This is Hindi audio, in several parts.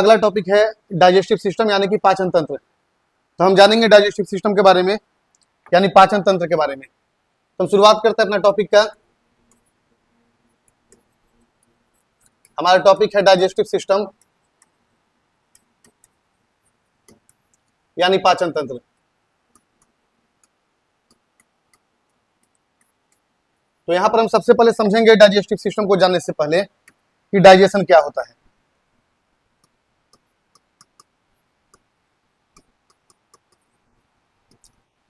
अगला टॉपिक है डाइजेस्टिव सिस्टम यानी कि पाचन तंत्र। तो हम जानेंगे डाइजेस्टिव सिस्टम के बारे में यानी पाचन तंत्र के बारे में। तो हम शुरुआत करते हैं अपना टॉपिक का। हमारा टॉपिक है डाइजेस्टिव सिस्टम यानी पाचन तंत्र। तो यहां पर हम सबसे पहले समझेंगे डाइजेस्टिव सिस्टम को जानने से पहले कि डाइजेशन क्या होता है।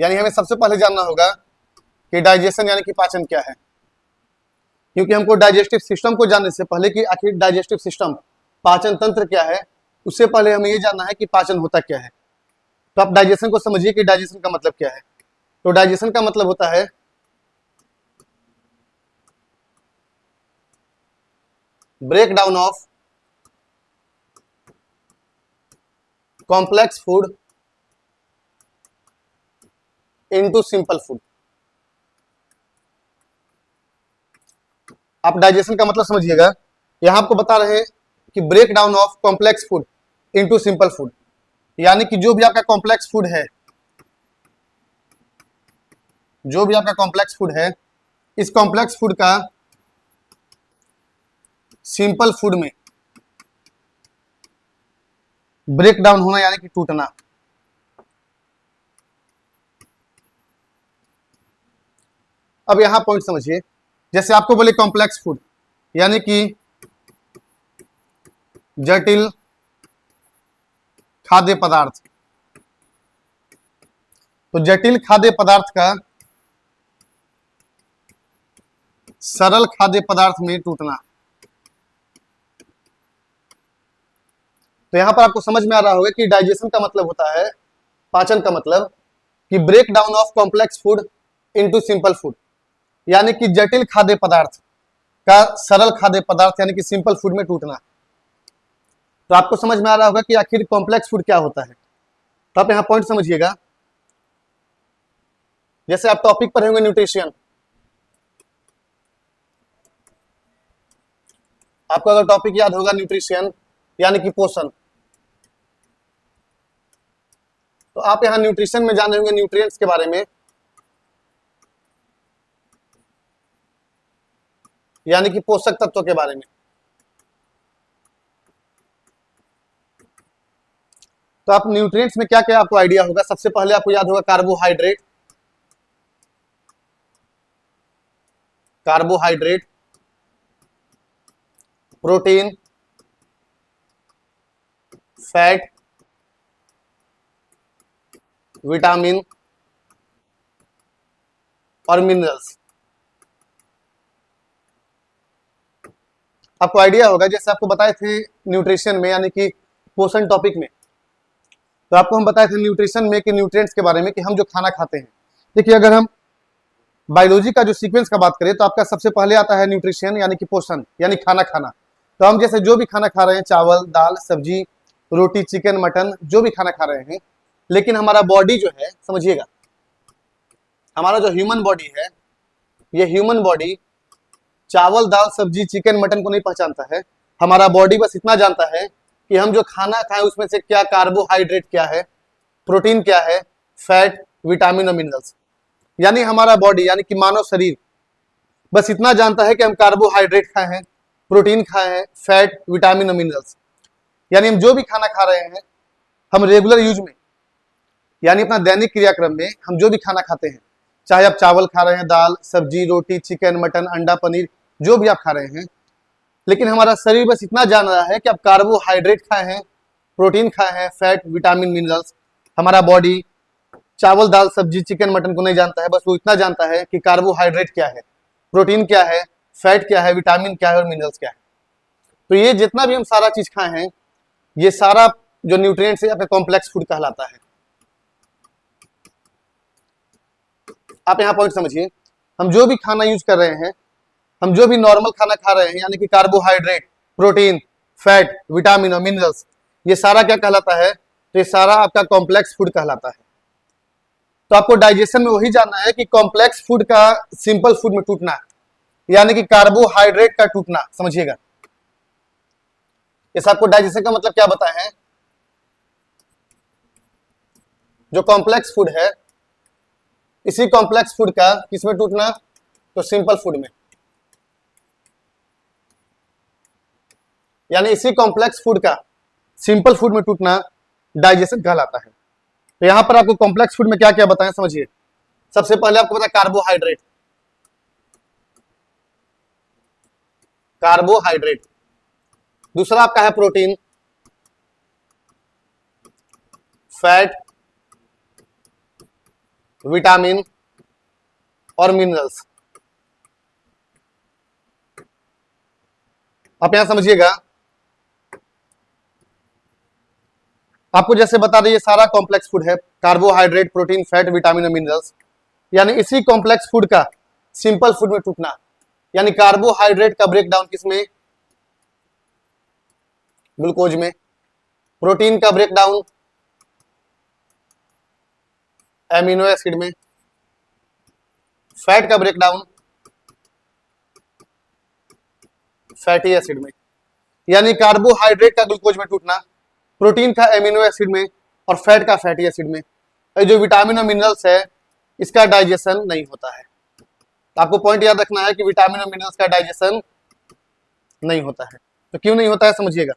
यानी हमें सबसे पहले जानना होगा कि डाइजेशन यानी कि पाचन क्या है, क्योंकि हमको डाइजेस्टिव सिस्टम को जानने से पहले कि आखिर डाइजेस्टिव सिस्टम पाचन तंत्र क्या है, उससे पहले हमें ये जानना है कि पाचन होता क्या है। तो आप डाइजेशन को समझिए कि डाइजेशन का मतलब क्या है। तो डाइजेशन का मतलब होता है break down of complex food into simple food. आप डाइजेशन का मतलब समझिएगा। यहां आपको बता रहे हैं कि break down of complex food into simple food, यानी कि जो भी आपका कॉम्प्लेक्स फूड है, जो भी आपका कॉम्प्लेक्स फूड है, इस कॉम्प्लेक्स फूड का सिंपल फूड में ब्रेक डाउन होना यानी कि टूटना। अब यहां पॉइंट समझिए, जैसे आपको बोले कॉम्प्लेक्स फूड यानी कि जटिल खाद्य पदार्थ। तो जटिल खाद्य पदार्थ का सरल खाद्य पदार्थ में टूटना। तो यहां पर आपको समझ में आ रहा होगा कि डाइजेशन का मतलब होता है, पाचन का मतलब कि break down of complex food into simple food, यानी कि जटिल खाद्य पदार्थ का सरल खाद्य पदार्थ यानी कि सिंपल फूड में टूटना। तो आपको समझ में आ रहा होगा कि आखिर कॉम्प्लेक्स फूड क्या होता है। तो आप यहां पॉइंट समझिएगा। जैसे आप टॉपिक पर होंगे न्यूट्रिशन, आपको अगर टॉपिक याद होगा न्यूट्रिशन यानी कि पोषण, तो आप यहां न्यूट्रिशन में जाने होंगे न्यूट्रिएंट्स के बारे में, यानी कि पोषक तत्वों के बारे में। तो आप न्यूट्रिएंट्स में क्या क्या आपको आइडिया होगा। सबसे पहले आपको याद होगा carbohydrate, carbohydrate, protein, fat, vitamin और मिनरल्स। आपको आइडिया होगा, जैसे आपको बताए थे न्यूट्रिशन में यानी कि पोषण टॉपिक में, तो आपको हम बताए थे न्यूट्रिशन में कि न्यूट्रिएंट्स के बारे में कि हम जो खाना खाते हैं। देखिए, अगर हम बायोलॉजी का जो सीक्वेंस का बात करें तो आपका सबसे पहले आता है न्यूट्रिशन यानी कि पोषण यानी खाना खाना। तो हम जैसे जो भी खाना खा रहे हैं, चावल, दाल, सब्जी, रोटी, चिकन, मटन, जो भी खाना खा रहे हैं, लेकिन हमारा बॉडी जो है, समझिएगा, हमारा जो ह्यूमन बॉडी है, ये ह्यूमन बॉडी चावल, दाल, सब्जी, चिकन, मटन को नहीं पहचानता है। हमारा बॉडी बस इतना जानता है कि हम जो खाना खाएं उसमें से क्या कार्बोहाइड्रेट क्या है, प्रोटीन क्या है, फैट, विटामिन और मिनरल्स। यानी हमारा बॉडी यानी कि मानव शरीर बस इतना जानता है कि हम कार्बोहाइड्रेट खाए हैं, प्रोटीन खाए हैं, फैट, विटामिन और मिनरल्स। यानी हम जो भी खाना खा रहे हैं, हम रेगुलर यूज में यानी अपना दैनिक क्रियाक्रम में हम जो भी खाना खाते हैं, चाहे आप चावल खा रहे हैं, दाल, सब्जी, रोटी, चिकन, मटन, अंडा, पनीर, जो भी आप खा रहे हैं, लेकिन हमारा शरीर बस इतना जान रहा है कि आप कार्बोहाइड्रेट खाए हैं, प्रोटीन खाए हैं, फैट, विटामिन, मिनरल्स। हमारा बॉडी चावल, दाल, सब्जी, चिकन, मटन को नहीं जानता है, बस वो इतना जानता है कि कार्बोहाइड्रेट क्या है, प्रोटीन क्या है, फैट क्या है, विटामिन क्या है और मिनरल्स क्या है। तो ये जितना भी हम सारा चीज खाए हैं, ये सारा जो न्यूट्रिएंट्स है आपका कॉम्प्लेक्स फूड कहलाता है। आप यहाँ पॉइंट समझिए, हम जो भी खाना यूज कर रहे हैं, हम जो भी नॉर्मल खाना खा रहे हैं, यानी कि कार्बोहाइड्रेट, प्रोटीन, फैट, विटामिन और मिनरल्स, ये सारा क्या कहलाता है, तो ये सारा आपका कॉम्प्लेक्स फूड कहलाता है। तो आपको डाइजेशन में वही जानना है कि कॉम्प्लेक्स फूड का सिंपल फूड में टूटना, यानी कि कार्बोहाइड्रेट का टूटना, समझिएगा। इस आपको डाइजेशन का मतलब क्या बताए हैं? जो कॉम्प्लेक्स फूड है, इसी कॉम्प्लेक्स फूड का किसमें टूटना? तो सिंपल फूड में, यानी इसी कॉम्प्लेक्स फूड का सिंपल फूड में टूटना डाइजेशन कहलाता है। तो यहां पर आपको कॉम्प्लेक्स फूड में क्या क्या बताएं, समझिए। सबसे पहले आपको पता है कार्बोहाइड्रेट, कार्बोहाइड्रेट। दूसरा आपका है प्रोटीन, फैट, विटामिन और मिनरल्स। आप यहां समझिएगा, आपको जैसे बता रही है सारा कॉम्प्लेक्स फूड है, कार्बोहाइड्रेट, प्रोटीन, फैट, विटामिन और मिनरल्स, यानी इसी कॉम्प्लेक्स फूड का सिंपल फूड में टूटना, यानी कार्बोहाइड्रेट का ब्रेकडाउन किसमें? ग्लूकोज में। प्रोटीन का ब्रेकडाउन एमिनो एसिड में। फैट का ब्रेकडाउन फैटी एसिड में। यानी कार्बोहाइड्रेट का ग्लूकोज में टूटना, प्रोटीन का एमिनो एसिड में और फैट का फैटी एसिड में। और जो विटामिन और मिनरल्स है, इसका डाइजेशन नहीं होता है। तो आपको पॉइंट याद रखना है कि विटामिन और मिनरल्स का डाइजेशन नहीं होता है। तो क्यों नहीं होता है समझिएगा।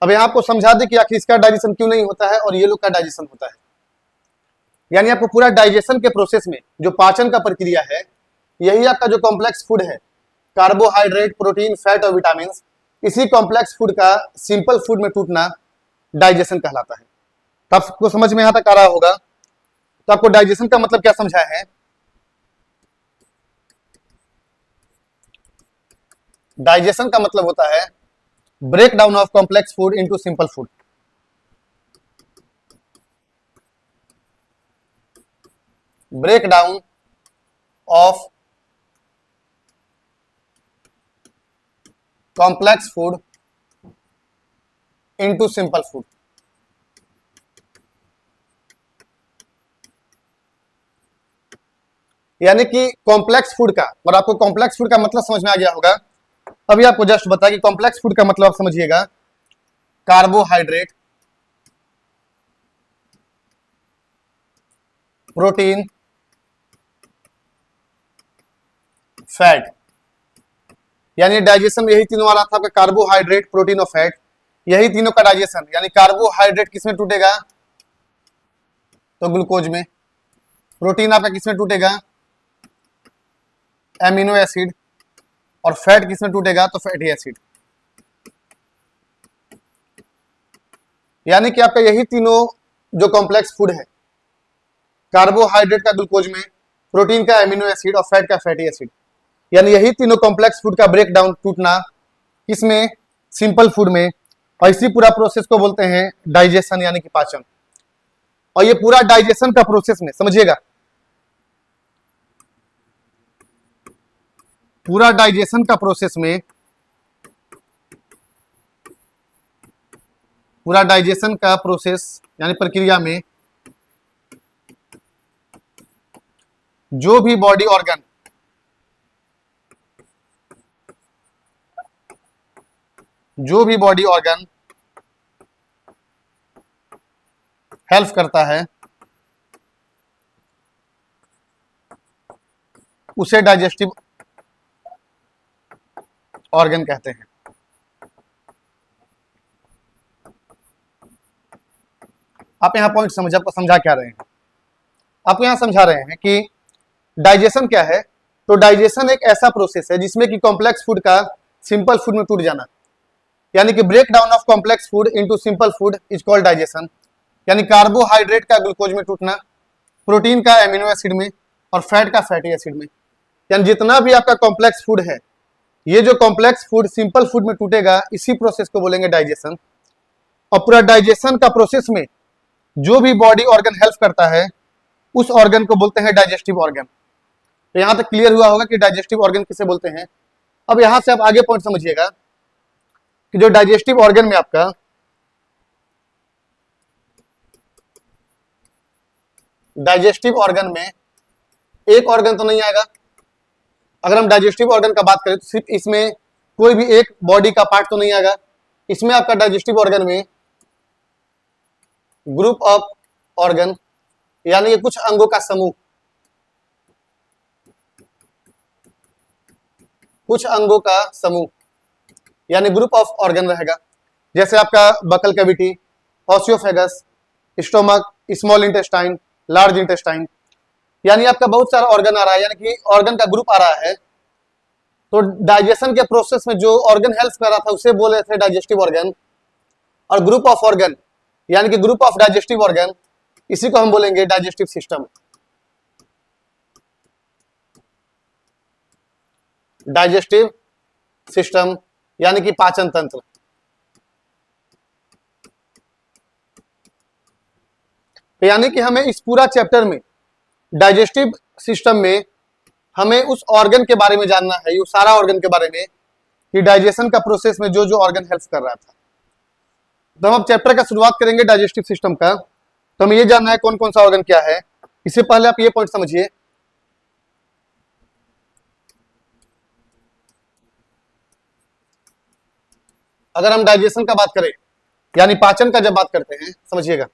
अब यहां आपको समझा दे कि आखिर इसका डाइजेशन क्यों नहीं होता है और ये लोग का डाइजेशन होता है। यानी आपको पूरा डाइजेशन के प्रोसेस में जो पाचन का प्रक्रिया है, यही आपका जो कॉम्प्लेक्स फूड है, कार्बोहाइड्रेट, प्रोटीन, फैट और विटामिन, इसी कॉम्प्लेक्स फूड का सिंपल फूड में टूटना डाइजेशन कहलाता है। तो आपको समझ में यहां तक आ रहा होगा। तो आपको डाइजेशन का मतलब क्या समझाया है? डाइजेशन का मतलब होता है break down of complex food into simple food. Break down of complex food into simple food. यानी कि कॉम्प्लेक्स फूड का, और आपको कॉम्प्लेक्स फूड का मतलब समझ में आ गया होगा। अभी आपको जस्ट बता कि कॉम्प्लेक्स फूड का मतलब आप समझिएगा, कार्बोहाइड्रेट, प्रोटीन, फैट। यानी डाइजेशन में यही तीनों वाला था आपका, कार्बोहाइड्रेट, प्रोटीन और फैट, यही तीनों का डाइजेशन। यानी कार्बोहाइड्रेट किसमें टूटेगा? तो ग्लूकोज में। प्रोटीन आपका किसमें टूटेगा? Amino acid. और फैट किसमें टूटेगा? तो फैटी एसिड। यानी कि आपका यही तीनों जो कॉम्प्लेक्स फूड है, कार्बोहाइड्रेट का ग्लूकोज में, प्रोटीन का एमिनो एसिड और फैट का फैटी एसिड, यानी यही तीनों कॉम्प्लेक्स फूड का ब्रेक डाउन टूटना किसमें? सिंपल फूड में। और इसी पूरा प्रोसेस को बोलते हैं डाइजेशन, यानी कि पाचन। और ये पूरा डाइजेशन का प्रोसेस में समझिएगा, पूरा डाइजेशन का प्रोसेस में, पूरा डाइजेशन का प्रोसेस यानी प्रक्रिया में जो भी बॉडी ऑर्गन, जो भी बॉडी ऑर्गन हेल्प करता है, उसे डाइजेस्टिव ऑर्गन कहते हैं। आप यहां पॉइंट समझा क्या रहे हैं? आपको यहां समझा रहे हैं कि डाइजेशन क्या है। तो डाइजेशन एक ऐसा प्रोसेस है जिसमें कि कॉम्प्लेक्स फूड का सिंपल फूड में टूट जाना, यानी कि break down of complex food into simple food is called digestion. यानी कार्बोहाइड्रेट का ग्लूकोज में टूटना, प्रोटीन का एमिनो एसिड में और फैट का फैटी एसिड में। यानी जितना भी आपका कॉम्प्लेक्स फूड है, ये जो कॉम्प्लेक्स फूड सिंपल फूड में टूटेगा, इसी प्रोसेस को बोलेंगे डाइजेशन। और पूरा डाइजेशन का प्रोसेस में जो भी बॉडी ऑर्गन हेल्प करता है, उस ऑर्गन को बोलते हैं डाइजेस्टिव ऑर्गन। तो यहां तक क्लियर हुआ होगा कि डाइजेस्टिव ऑर्गन किसे बोलते हैं। अब यहां से आप आगे पॉइंट समझिएगा कि जो डाइजेस्टिव ऑर्गन में आपका डाइजेस्टिव ऑर्गन में एक ऑर्गन तो नहीं आएगा, अगर हम डाइजेस्टिव ऑर्गन का बात करें तो सिर्फ इसमें कोई भी एक बॉडी का पार्ट तो नहीं आएगा, इसमें आपका डाइजेस्टिव ऑर्गन में ग्रुप ऑफ ऑर्गन यानी कि कुछ अंगों का समूह, कुछ अंगों का समूह यानी ग्रुप ऑफ ऑर्गन रहेगा। जैसे आपका buccal cavity, oesophagus, stomach, small intestine, large intestine, यानी आपका बहुत सारा ऑर्गन आ रहा है, यानी कि ऑर्गन का ग्रुप आ रहा है। तो डाइजेशन के प्रोसेस में जो ऑर्गन हेल्प कर रहा था उसे बोल रहे थे डाइजेस्टिव ऑर्गन, और ग्रुप ऑफ ऑर्गन यानी कि ग्रुप ऑफ डाइजेस्टिव ऑर्गन, इसी को हम बोलेंगे डाइजेस्टिव सिस्टम। डाइजेस्टिव सिस्टम यानी कि पाचन तंत्र। तो यानी कि हमें इस पूरा चैप्टर में डाइजेस्टिव सिस्टम में हमें उस ऑर्गन के बारे में जानना है, ये सारा ऑर्गन के बारे में कि डाइजेशन का प्रोसेस में जो जो ऑर्गन हेल्प कर रहा था। तो हम अब चैप्टर का शुरुआत करेंगे डाइजेस्टिव सिस्टम का। तो हमें ये जानना है कौन कौन सा ऑर्गन क्या है। इससे पहले आप ये पॉइंट समझिए, अगर हम डाइजेशन का बात करें यानी पाचन का जब बात करते हैं, समझिएगा,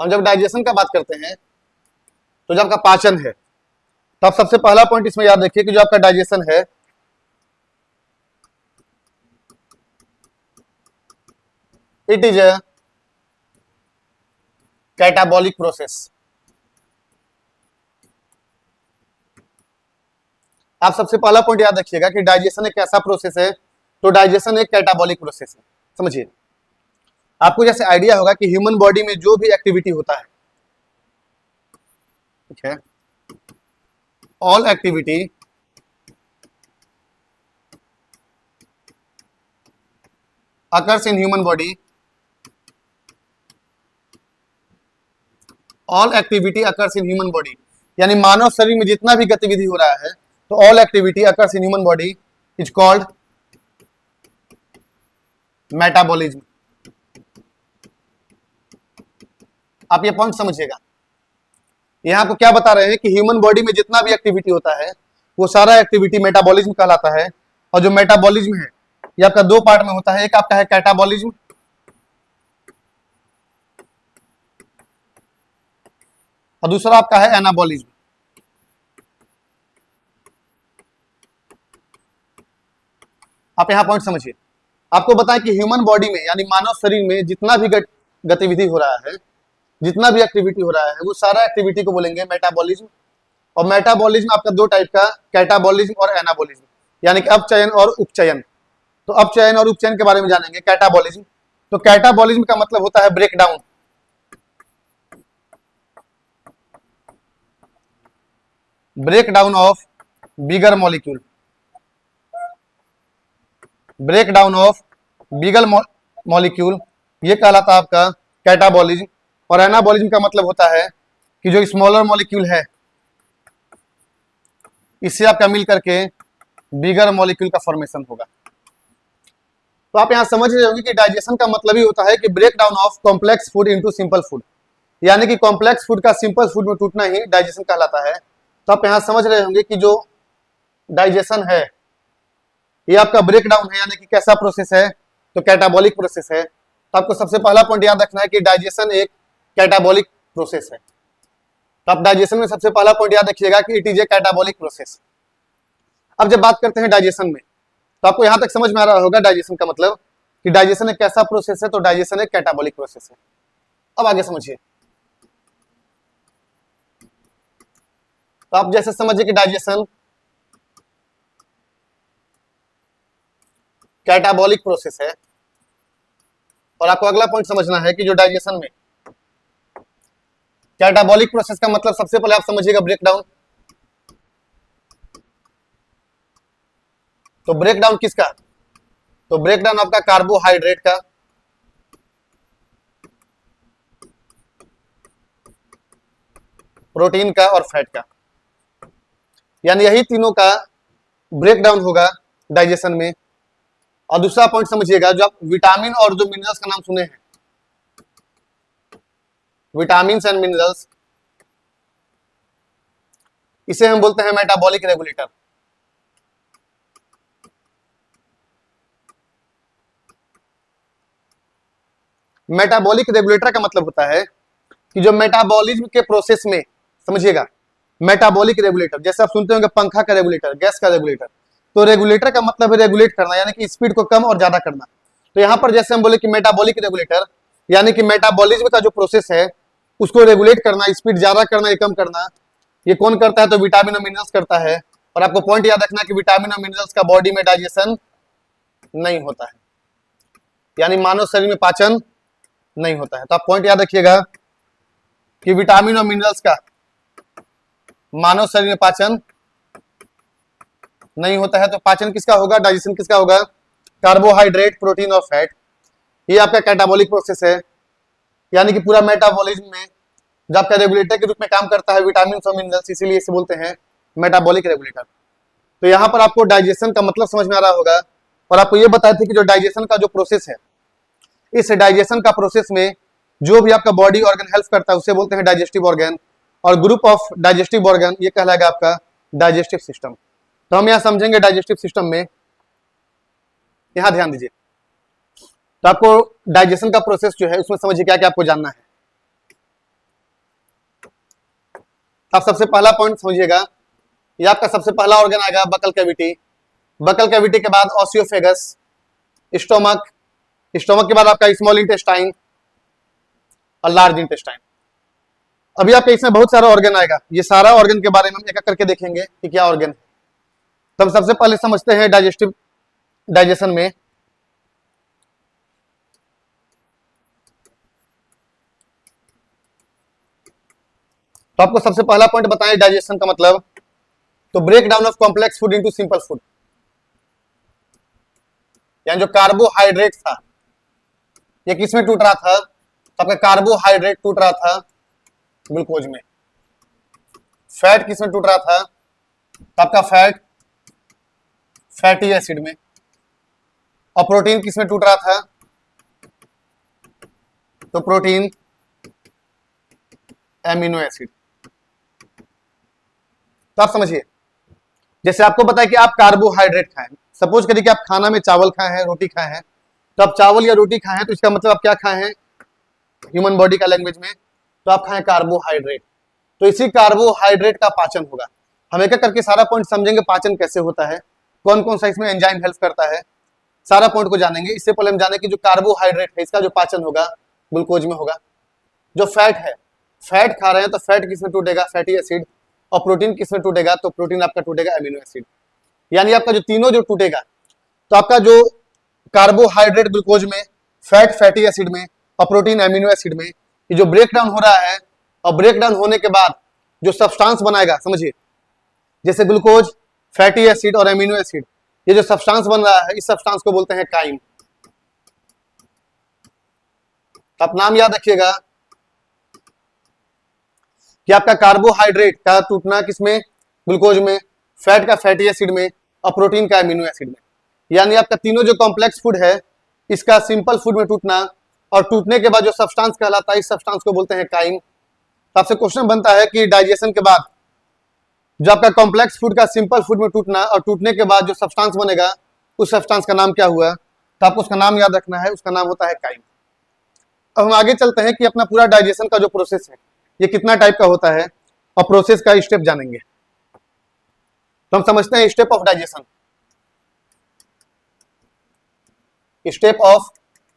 हम जब डाइजेशन का बात करते हैं तो जो आपका पाचन है, तो आप सबसे पहला पॉइंट इसमें याद रखिए कि जो आपका डाइजेशन है it is a catabolic process. आप सबसे पहला पॉइंट याद रखिएगा कि डाइजेशन एक ऐसा प्रोसेस है, तो डाइजेशन एक कैटाबॉलिक प्रोसेस है। समझिए, आपको जैसे आइडिया होगा कि ह्यूमन बॉडी में जो भी एक्टिविटी होता है, ठीक है, all activity occurs in human body, all activity occurs in human body, यानी मानव शरीर में जितना भी गतिविधि हो रहा है, तो all activity occurs in human body is called metabolism. आप ये पॉइंट समझिएगा, यहां आपको क्या बता रहे हैं कि ह्यूमन बॉडी में जितना भी एक्टिविटी होता है वो सारा एक्टिविटी मेटाबॉलिज्म कहलाता है। और जो मेटाबॉलिज्म है ये आपका दो पार्ट में होता है, एक आपका है कैटाबॉलिज्म और दूसरा आपका है एनाबॉलिज्म। आप यहां पॉइंट समझिए, आपको बताएं कि ह्यूमन बॉडी में यानी मानव शरीर में जितना भी गतिविधि हो रहा है, जितना भी एक्टिविटी हो रहा है, वो सारा एक्टिविटी को बोलेंगे मेटाबॉलिज्म। और मेटाबॉलिज्म आपका दो टाइप का, कैटाबॉलिज्म और एनाबॉलिज्म, यानी कि अपचयन और उपचयन। तो अपचयन और उपचयन के बारे में जानेंगे। कैटाबॉलिज्म, तो कैटाबॉलिज्म का मतलब होता है breakdown, breakdown of bigger molecule, breakdown of bigger molecule, ये कहलाता है आपका कैटाबॉलिज्म। और एनाबॉलिज्म का मतलब होता है कि जो स्मॉलर मॉलिक्यूल है इससे आपका मिल करके बिगर मॉलिक्यूल का फॉर्मेशन होगा। तो आप यहां समझ रहे होंगे कि डाइजेशन का मतलब ही होता है कि break down of complex food into simple food, यानी कि कॉम्प्लेक्स फूड का सिंपल फूड में टूटना ही डाइजेशन कहलाता है। तो आप यहां समझ रहे होंगे कि जो डाइजेशन है ये आपका ब्रेक डाउन है, यानी कि कैसा प्रोसेस है, तो कैटाबॉलिक प्रोसेस है। तो आपको सबसे पहला पॉइंट याद रखना है कि डाइजेशन एक कैटाबॉलिक प्रोसेस है। तो आप डाइजेशन में सबसे पहला पॉइंट याद रखिएगा कि it is a catabolic process. अब जब बात करते हैं डाइजेशन में, तो आपको यहां तक समझ में आ रहा होगा डाइजेशन का मतलब कि डाइजेशन एक कैसा प्रोसेस है, तो डाइजेशन एक कैटाबॉलिक प्रोसेस है। अब आगे समझिए, तो आप जैसे समझिए कि डाइजेशन कैटाबॉलिक प्रोसेस है, और आपको अगला पॉइंट समझना है कि जो डाइजेशन में कैटाबॉलिक प्रोसेस का मतलब सबसे पहले आप समझिएगा ब्रेकडाउन। तो ब्रेकडाउन किसका, तो ब्रेकडाउन आपका कार्बोहाइड्रेट का, प्रोटीन का और फैट का, यानी यही तीनों का ब्रेकडाउन होगा डाइजेशन में। और दूसरा पॉइंट समझिएगा, जो आप विटामिन और जो मिनरल्स का नाम सुने हैं, विटामिन एंड मिनरल्स, इसे हम बोलते हैं मेटाबॉलिक रेगुलेटर। मेटाबॉलिक रेगुलेटर का मतलब होता है कि जो मेटाबॉलिज्म के प्रोसेस में, समझिएगा, मेटाबॉलिक रेगुलेटर, जैसे आप सुनते होंगे पंखा का रेगुलेटर, गैस का रेगुलेटर, तो रेगुलेटर का मतलब है रेगुलेट करना, यानी कि स्पीड को कम और ज्यादा करना। तो यहाँ पर जैसे हम बोले कि मेटाबॉलिक रेगुलेटर, यानी कि मेटाबॉलिज्म का जो प्रोसेस है उसको रेगुलेट करना, स्पीड ज्यादा करना या कम करना, ये कौन करता है? तो विटामिन और मिनरल्स करता है। और आपको पॉइंट याद रखना कि विटामिन और मिनरल्स का बॉडी में डाइजेशन नहीं होता है, यानी मानव शरीर में पाचन नहीं होता है। तो आप पॉइंट याद रखिएगा कि विटामिन और मिनरल्स का मानव शरीर में पाचन नहीं होता है। तो पाचन किसका होगा? डाइजेशन किसका होगा? कार्बोहाइड्रेट, प्रोटीन और फैट। ये आपका कैटाबॉलिक प्रोसेस है, यानी कि पूरा मेटाबॉलिज्म में जो आपका रेगुलेटर के रूप में काम करता है विटामिन और मिनरल्स, इसीलिए इसे बोलते हैं मेटाबॉलिक रेगुलेटर। तो यहाँ पर आपको डाइजेशन का मतलब समझ में आ रहा होगा। और आपको ये बताए थे कि जो डाइजेशन का जो प्रोसेस है, इस डाइजेशन का प्रोसेस में जो भी आपका बॉडी ऑर्गन हेल्प करता है उसे बोलते हैं डाइजेस्टिव ऑर्गन, और ग्रुप ऑफ डाइजेस्टिव ऑर्गन ये कहलाएगा आपका डाइजेस्टिव सिस्टम। तो हम यहाँ समझेंगे डाइजेस्टिव सिस्टम में, यहाँ ध्यान दीजिए। तो आपको डाइजेशन का प्रोसेस जो है उसमें समझिए क्या क्या आपको जानना है। आप सबसे पहला पॉइंट समझिएगा, ये आपका सबसे पहला ऑर्गन आएगा बकल कैविटी। बकल कैविटी के बाद ऑसियोफेगस, स्टोमक, स्टोमक के बाद आपका स्मॉल इंटेस्टाइन और लार्ज इंटेस्टाइन। अभी आपके इसमें बहुत सारा ऑर्गन आएगा, ये सारा ऑर्गन के बारे में हम एक एक करके देखेंगे कि क्या ऑर्गन है। तो हम सबसे पहले समझते हैं डाइजेशन में। तो आपको सबसे पहला पॉइंट बताएं डाइजेशन का मतलब, तो break down of complex food into simple food, यानी जो कार्बोहाइड्रेट था ये किस में टूट रहा था? तो आपका कार्बोहाइड्रेट टूट रहा था ग्लूकोज में। फैट किस में टूट रहा था? तो आपका फैट फैटी एसिड में। और प्रोटीन किस में टूट रहा था? तो प्रोटीन एमिनो एसिड। तो आप समझिए, जैसे आपको पता है कि आप कार्बोहाइड्रेट खाएं, सपोज करिए कि आप खाना में चावल खाए हैं, रोटी खाए हैं, तो आप चावल या रोटी खाए हैं तो इसका मतलब आप क्या खाए हैं ह्यूमन बॉडी का लैंग्वेज में? तो आप खाएं कार्बोहाइड्रेट। तो इसी कार्बोहाइड्रेट का पाचन होगा। हम एक एक करके सारा पॉइंट समझेंगे, पाचन कैसे होता है, कौन कौन सा इसमें एंजाइम हेल्प करता है, सारा पॉइंट को जानेंगे। इससे पहले हम जाने कि जो कार्बोहाइड्रेट है इसका जो पाचन होगा ग्लूकोज में होगा। जो फैट है, फैट खा रहे हैं तो फैट किस में टूटेगा? Fatty acid. और प्रोटीन किस में टूटेगा? तो प्रोटीन आपका टूटेगा एमिनो एसिड। यानी आपका जो तीनों जो टूटेगा, तो आपका जो कार्बोहाइड्रेट ग्लूकोज में, फैट फैटी एसिड में और प्रोटीन एमिनो एसिड में, ये जो ब्रेक डाउन हो रहा है, और ब्रेक डाउन होने के बाद जो सब्सटेंस बनाएगा, समझिए, जैसे ग्लूकोज, फैटी एसिड और एमिनो एसिड, ये जो सब्सटेंस बन रहा है इस सब्सटेंस को बोलते हैं काइम। तो आप नाम याद रखिएगा कि आपका कार्बोहाइड्रेट का टूटना किसमें? ग्लूकोज में, फैट का फैटी एसिड में और प्रोटीन का एमिनो एसिड में। यानी आपका तीनों जो कॉम्प्लेक्स फूड है इसका सिंपल फूड में टूटना, और टूटने के बाद जो सब्सटेंस कहलाता है इस सब्सटेंस को बोलते हैं काइम। तो आपसे क्वेश्चन बनता है कि डाइजेशन के बाद जो आपका कॉम्प्लेक्स फूड का सिंपल फूड में टूटना और टूटने के बाद जो सब्सटेंस बनेगा उस सब्सटेंस का नाम क्या हुआ? तो आपको उसका नाम याद रखना है, उसका नाम होता है काइम। अब हम आगे चलते हैं कि अपना पूरा डाइजेशन का जो प्रोसेस है ये कितना टाइप का होता है और प्रोसेस का स्टेप जानेंगे। तो हम समझते हैं step of digestion. Step of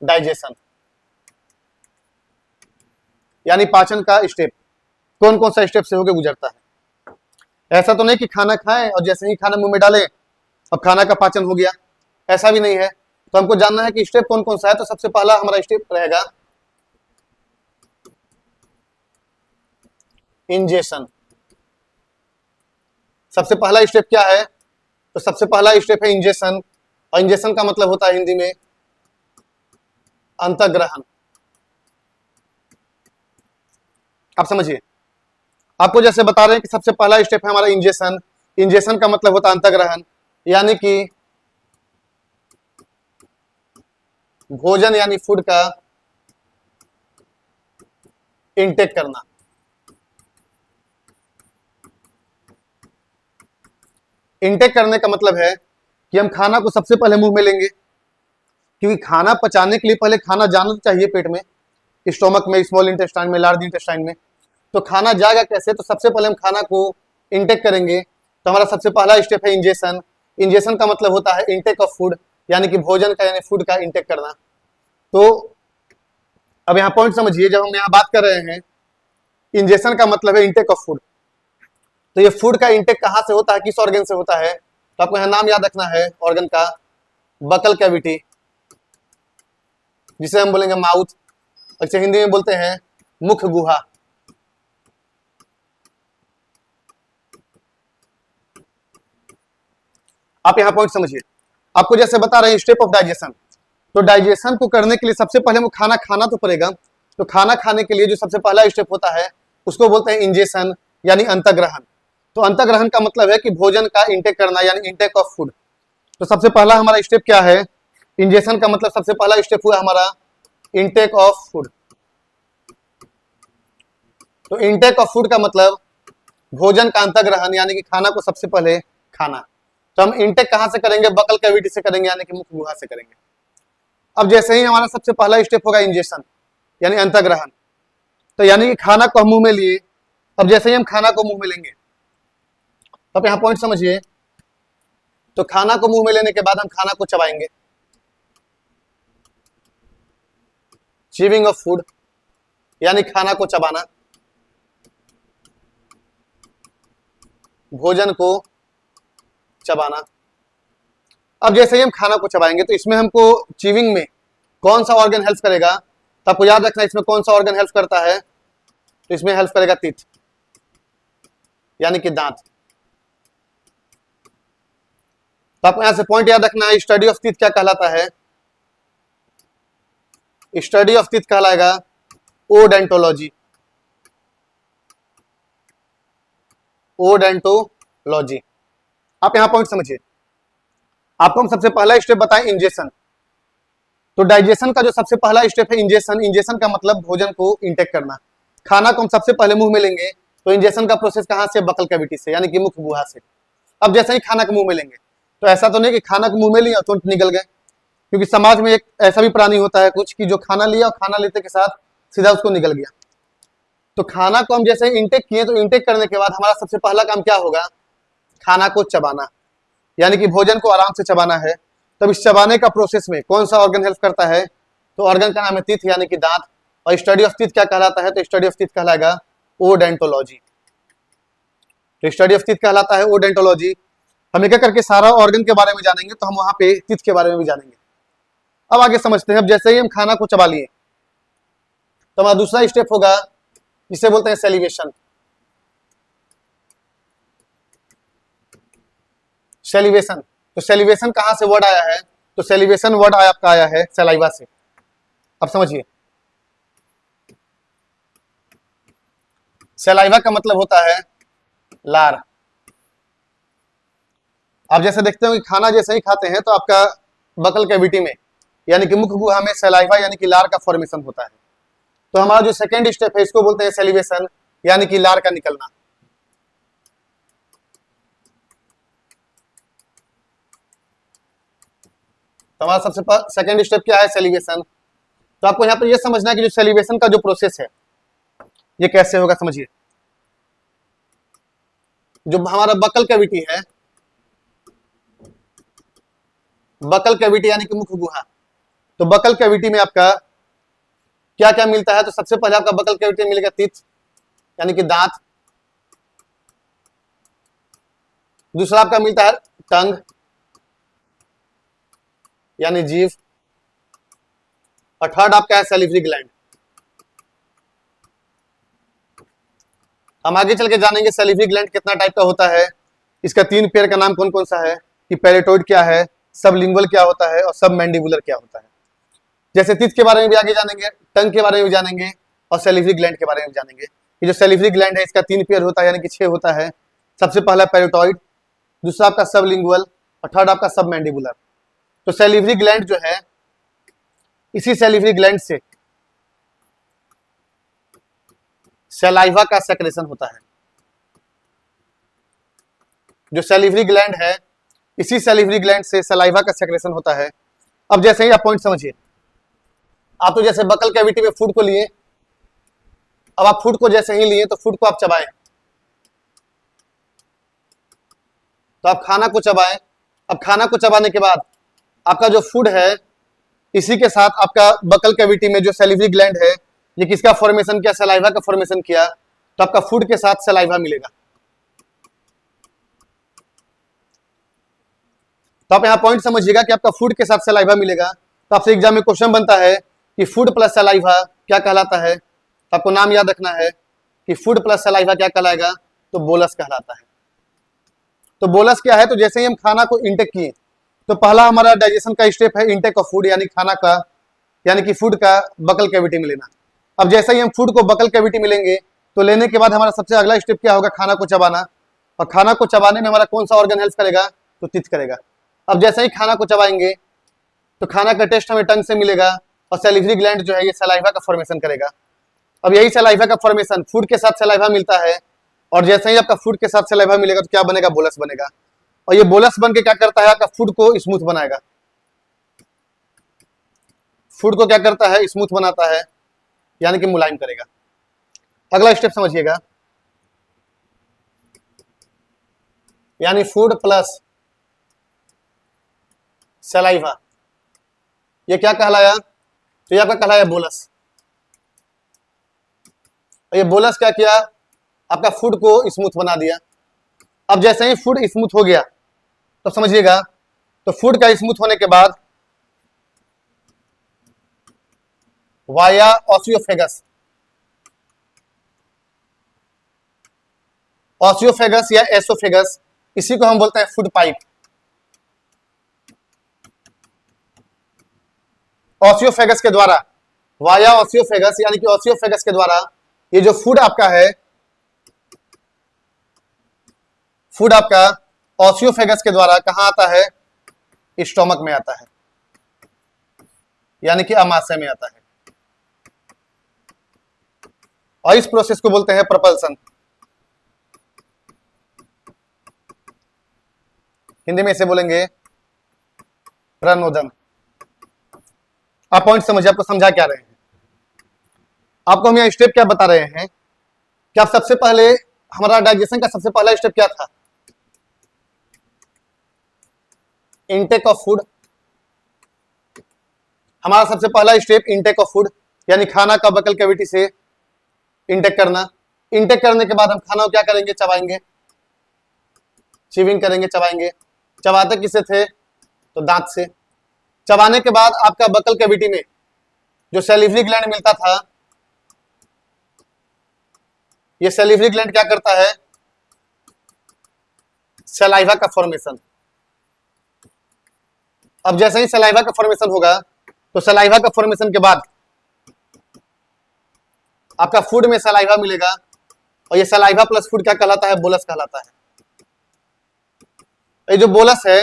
digestion यानी पाचन का स्टेप, कौन कौन सा स्टेप से होकर गुजरता है। ऐसा तो नहीं कि खाना खाएं और जैसे ही खाना मुंह में डालें अब खाना का पाचन हो गया, ऐसा भी नहीं है। तो हमको जानना है कि स्टेप कौन कौन सा है। तो सबसे पहला हमारा स्टेप रहेगा इंजेशन। सबसे पहला स्टेप क्या है? तो सबसे पहला स्टेप है इंजेशन, और इंजेशन का मतलब होता है हिंदी में अंतर्ग्रहण। आप समझिए, आपको जैसे बता रहे हैं कि सबसे पहला स्टेप है हमारा इंजेशन। इंजेशन का मतलब होता है अंतर्ग्रहण, यानी कि भोजन यानी फूड का इंटेक करना। इंटेक करने का मतलब है कि हम खाना को सबसे पहले मुंह में लेंगे, क्योंकि खाना पचाने के लिए पहले खाना जाना तो चाहिए पेट में, स्टोमक में, स्मॉल इंटेस्टाइन में, लार्ज इंटेस्टाइन में। तो खाना जाएगा कैसे? तो सबसे पहले हम खाना को इंटेक करेंगे। तो हमारा सबसे पहला स्टेप है इंजेशन। इंजेशन का मतलब होता है इंटेक ऑफ फूड, यानी कि भोजन का, यानी फूड का इंटेक करना। तो अब यहाँ पॉइंट समझिए, जब हम यहाँ बात कर रहे हैं इंजेशन का मतलब है इंटेक ऑफ फूड, तो ये फूड का इंटेक कहाँ से होता है, किस ऑर्गन से होता है? तो आपको यहाँ नाम याद रखना है ऑर्गन का, बकल कैविटी, जिसे हम बोलेंगे माउथ, अच्छा हिंदी में बोलते हैं मुख गुहा। आप यहाँ पॉइंट समझिए, आपको जैसे बता रहे हैं स्टेप ऑफ डाइजेशन। तो डाइजेशन को करने के लिए सबसे पहले वो खाना खाना तो पड़ेगा। तो खाना खाने के लिए जो सबसे पहला स्टेप होता है उसको बोलते हैं इंजेशन, यानी अंतग्रहण। तो अंतग्रहण का मतलब है कि भोजन का इंटेक करना, यानी इंटेक ऑफ फूड। तो सबसे पहला हमारा स्टेप क्या है? इंजेशन का मतलब सबसे पहला स्टेप हुआ हमारा इंटेक ऑफ फूड। तो इंटेक ऑफ फूड का मतलब भोजन का अंतग्रहण, यानी कि खाना को सबसे पहले खाना। तो हम इंटेक कहां से करेंगे? बकल कैविटी से करेंगे, यानी कि मुख गुहा से करेंगे। अब जैसे ही हमारा सबसे पहला स्टेप होगा इंजेशन, यानी अंतग्रहण, तो यानी कि खाना को हम मुंह में लिए। अब जैसे ही हम खाना को मुंह में लेंगे, तो आप यहाँ पॉइंट समझिए, तो खाना को मुंह में लेने के बाद हम खाना को चबाएंगे, चीविंग ऑफ फूड, यानी खाना को चबाना, भोजन को चबाना। अब जैसे ही हम खाना को चबाएंगे, तो इसमें हमको चीविंग में कौन सा ऑर्गन हेल्प करेगा? तो आपको याद रखना इसमें कौन सा ऑर्गन हेल्प करता है? तो इसमें हेल्प करेगा टीथ, यानी कि दांत। तो आपको यहां से पॉइंट याद रखना है, स्टडी ऑफ टीथ क्या कहलाता है? स्टडी ऑफ टीथ कहलाएगा ओडेंटोलॉजी। ओडेंटोलॉजी। आप यहां पॉइंट समझिए, आपको हम सबसे पहला स्टेप बताएं इंजेशन। तो डाइजेशन का जो सबसे पहला स्टेप है इंजेशन। इंजेशन का मतलब भोजन को इंटेक करना। खाना को हम सबसे पहले मुंह में लेंगे, तो इंजेशन का प्रोसेस कहां से? बकल कैविटी से, यानी कि मुख गुहा से। अब जैसे ही खाना को मुंह में लेंगे, तो ऐसा तो नहीं कि खाना को मुंह में लिया तुरंत निकल गए, क्योंकि समाज में एक ऐसा भी प्राणी होता है कुछ, कि जो खाना लिया और खाना लेते के साथ सीधा उसको निकल गया। तो खाना को हम जैसे इंटेक किए, तो इंटेक करने के बाद हमारा सबसे पहला काम क्या होगा? खाना को चबाना, यानी कि भोजन को आराम से चबाना है। तब इस चबाने का प्रोसेस में कौन सा ऑर्गन हेल्प करता है? तो ऑर्गन का नाम है टीथ, यानी कि दांत। और स्टडी ऑफ टीथ क्या कहलाता है? तो स्टडी ऑफ टीथ कहलाएगा ओडेंटोलॉजी। तो स्टडी ऑफ टीथ कहलाता है ओडेंटोलॉजी। हम एक एक करके सारा ऑर्गन के बारे में जानेंगे, तो हम वहां पे टीथ के बारे में भी जानेंगे। अब आगे समझते हैं। अब जैसे ही हम खाना को चबा लिए, तो हमारा दूसरा स्टेप होगा, जिसे बोलते हैं सेलिवेशन। सेलिवेशन, तो सेलिवेशन कहां से वर्ड आया है? तो सेलिवेशन वर्ड आपका आया है सलाइवा से। अब समझिए, सलाइवा का मतलब होता है लार। आप जैसे देखते हो कि खाना जैसे ही खाते हैं, तो आपका बकल कैविटी में, यानी कि मुख गुहा में सलाइवा, यानी कि लार का फॉर्मेशन होता है। तो हमारा जो सेकेंड स्टेप है, इसको बोलते हैं सेलिवेशन, यानी कि लार का निकलना। तो हमारा सबसे सेकेंड स्टेप क्या है? सेलिवेशन। तो आपको यहाँ पर यह समझना है कि जो सेलिवेशन का जो प्रोसेस है, ये कैसे होगा, समझिए। जो हमारा बकल कैविटी है, बकल कैविटी यानी कि मुख गुहा, तो बकल कैविटी में आपका क्या क्या मिलता है? तो सबसे पहले आपका बकल कैविटी में मिलेगा टीथ, यानी कि दांत। दूसरा आपका मिलता है टंग, यानी जीभ। और थर्ड आपका है सैलिवरी ग्लैंड। हम आगे चल के जानेंगे सैलिवरी ग्लैंड कितना टाइप का होता है, इसका 3 पेयर का नाम कौन कौन सा है, कि पैरेटोइड क्या है, सबलिंगुअल क्या होता है, और सब मैंडिबुलर क्या होता है। जैसे टीथ के बारे में भी आगे जानेंगे, टंग के बारे में भी जानेंगे, और सैलिवरी ग्लैंड के बारे में भी जानेंगे। कि जो सैलिवरी ग्लैंड है, इसका 3 पेयर होता है, यानी कि 6 होता है। सबसे पहला पैरेटोइड, दूसरा आपका सबलिंगुअल, और थर्ड आपका सब मैंडिबुलर। तो सैलिवरी ग्लैंड जो है, इसी सैलिवरी ग्लैंड से सलाइवा का सेक्रेशन होता है। जो सैलिवरी ग्लैंड है, इसी सैलिवरी ग्लैंड से सलाइवा का सेक्रेशन होता है। अब जैसे ही आप पॉइंट समझिए, आप तो जैसे बकल कैविटी में फूड को लिए, अब आप फूड को जैसे ही लिए तो फूड को आप चबाएं, तो आप खाना को चबाएं। अब खाना को चबाने के बाद आपका जो फूड है, इसी के साथ आपका बकल कैविटी में जो सैलिवरी ग्लैंड है, ये किसका फॉर्मेशन किया? सलाइवा का फॉर्मेशन किया। तो आपका फूड के साथ सलाइवा मिलेगा। तो आप यहाँ पॉइंट समझिएगा कि आपका फूड के साथ सलाइवा मिलेगा। तो आपसे एग्जाम में क्वेश्चन बनता है कि फूड प्लस सलाइवा क्या कहलाता है? तो आपको नाम याद रखना है कि फूड प्लस सलाइवा क्या कहलाएगा? तो बोलस कहलाता है। तो बोलस क्या है? तो जैसे ही हम खाना को इंटेक किए, तो पहला हमारा डाइजेशन का स्टेप है इंटेक ऑफ फूड, यानी खाना का, यानी कि फूड का बकल कैविटी में लेना। अब जैसे ही हम फूड को बकल कैविटी में लेंगे, तो लेने के बाद हमारा सबसे अगला स्टेप क्या होगा? खाना को चबाना। और खाना को चबाने में हमारा कौन सा ऑर्गन हेल्प करेगा? तो टीथ करेगा। अब जैसे ही खाना को चबाएंगे, तो खाना का टेस्ट हमें टंग से मिलेगा और सैलिवरी ग्लैंड जो है ये सलाइवा का फॉर्मेशन करेगा। अब यही सलाइवा का फॉर्मेशन, फूड के साथ सलाइवा मिलता है, और जैसे ही आपका फूड के साथ सलाइवा मिलेगा तो क्या बनेगा? बोलस बनेगा। और ये बोलस बन के क्या करता है? आपका फूड को स्मूथ बनाएगा। फूड को क्या करता है? स्मूथ बनाता है, यानी कि मुलायम करेगा। अगला स्टेप समझिएगा, यानी फूड प्लस सलाइवा, ये क्या कहलाया? तो ये आपका कहलाया बोलस। ये बोलस क्या किया? आपका फूड को स्मूथ बना दिया। अब जैसे ही फूड स्मूथ हो गया, तो समझिएगा, तो फूड का स्मूथ होने के बाद वाया ऑसियोफेगस, ऑसियोफेगस या एसोफेगस, इसी को हम बोलते हैं फूड पाइप। ऑसियोफेगस के द्वारा, वाया ऑसियोफेगस, यानी कि ऑसियोफेगस के द्वारा ये जो फूड आपका है, फूड आपका ऑसियोफेगस के द्वारा कहां आता है? स्टोमक में आता है, यानी कि अमाशय में आता है। और इस प्रोसेस को बोलते हैं प्रपल्सन। हिंदी में इसे बोलेंगे प्रनोदन। आप पॉइंट समझिए, आपको समझा क्या रहे हैं? आपको हम यहाँ स्टेप क्या बता रहे हैं कि आप सबसे पहले, हमारा डाइजेशन का सबसे पहला स्टेप क्या था? Intake of food. हमारा सबसे पहला स्टेप इनटेक ऑफ फूड, यानी खाना का बकल कैविटी से इनटेक करना। इनटेक करने के बाद हम खाना को क्या करेंगे? चबाएंगे, चिविंग करेंगे, चबाएंगे। चबाते किससे थे? तो दांत से। चबाने के बाद आपका बकल कैविटी में जो सैलिवरी ग्लैंड मिलता था, ये सैलिवरी ग्लैंड क्या करता है? सलाइवा का फॉर्मेशन। अब जैसे ही सलाइवा का फॉर्मेशन होगा, तो सलाइवा का फॉर्मेशन के बाद आपका फूड में सलाइवा मिलेगा, और ये सलाइवा प्लस फूड क्या कहलाता है? बोलस कहलाता है। ये जो बोलस है,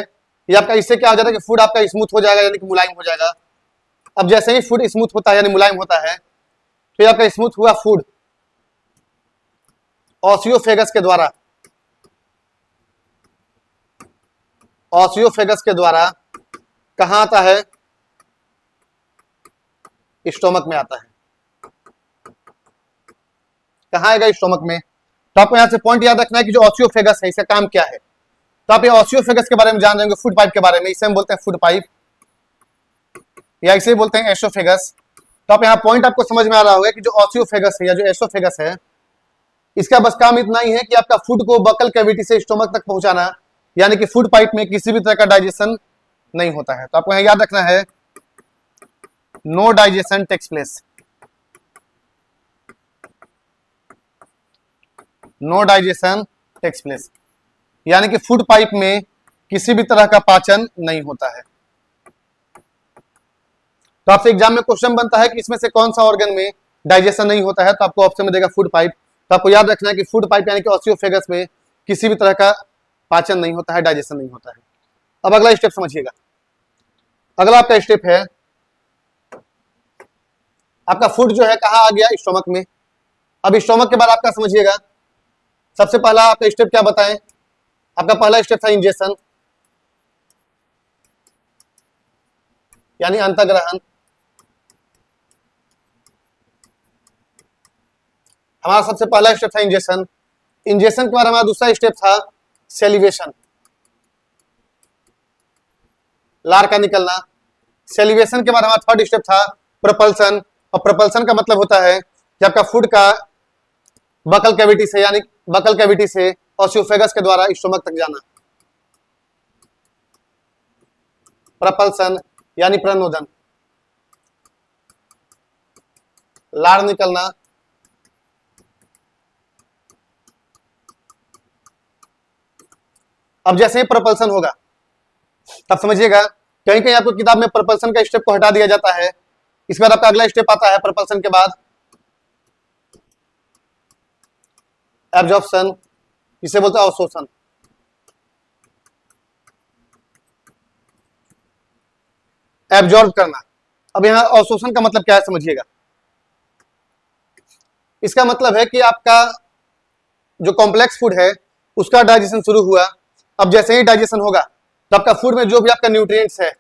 ये आपका, इससे क्या हो जाता है कि फूड आपका स्मूथ हो जाएगा, यानी कि मुलायम हो जाएगा। अब जैसे ही फूड स्मूथ होता है, यानी मुलायम होता है, तो ये आपका स्मूथ हुआ फूड ऑसियोफेगस के द्वारा, ऑसियोफेगस के द्वारा कहां आता है? स्टोमक में आता है। कहां आएगा? स्टोमक में। तो आपको यहां से पॉइंट याद रखना है कि जो ऑसियोफेगस है, इसका काम क्या है। तो आप ये ऑसियोफेगस के बारे में जान जाएंगे, फूड पाइप के बारे में। इसे हम बोलते हैं फूड पाइप, या इसे बोलते हैं एसोफेगस। तो आप यहाँ पॉइंट आपको समझ में आ रहा होगा कि जो ऑसियोफेगस है या जो एसोफेगस है, इसका बस काम इतना ही है कि आपका फूड को बकल कैविटी से स्टोमक तक पहुंचाना, यानी कि फूड पाइप में किसी भी तरह का डाइजेशन नहीं होता है। तो आपको यहाँ याद रखना है, no digestion takes place, no digestion takes place, यानी कि फूड पाइप में किसी भी तरह का पाचन नहीं होता है। तो आपसे एग्जाम में क्वेश्चन बनता है कि इसमें से कौन सा ऑर्गन में डाइजेशन नहीं होता है, तो आपको ऑप्शन में देगा फूड पाइप। तो आपको याद रखना है कि फूड पाइप यानी कि ऑसियोफेगस में किसी भी तरह का पाचन नहीं होता है, डाइजेशन नहीं होता है। अब अगला स्टेप समझिएगा। अगला आपका स्टेप है, आपका फूड जो है कहाँ आ गया? स्टोमक में। अब स्टोमक के बाद आपका समझिएगा, सबसे पहला आपका स्टेप क्या बताएं, आपका पहला स्टेप था इंजेक्शन यानी अंतःग्रहण। हमारा सबसे पहला स्टेप था इंजेक्शन। इंजेक्शन के बाद हमारा दूसरा स्टेप था सेलिवेशन, लार का निकलना। सेलिवेशन के बाद हमारा थर्ड स्टेप था प्रोपल्सन, और प्रोपल्सन का मतलब होता है कि आपका फूड का बकल कैविटी से यानी बकल कैविटी से ऑसियोफेगस के द्वारा स्टोमक तक जाना, प्रोपल्सन यानी प्रनोदन। लार निकलना, अब जैसे ही प्रोपल्सन होगा तब समझिएगा कहीं कहीं आपको किताब में प्रोपल्सन का स्टेप को हटा दिया जाता है। इसके बाद आपका अगला स्टेप आता है प्रोपल्सन के बाद एब्जॉर्प्शन, इसे बोलते हैं अवशोषण। एब्जॉर्ब करना, अब यहाँ अवशोषण का मतलब क्या है समझिएगा। इसका मतलब है कि आपका जो कॉम्प्लेक्स फूड है उसका डाइजेशन शुरू हुआ। अब जैसे ही डाइजेशन होगा तो आपका फूड में जो भी आपका न्यूट्रिएंट्स है,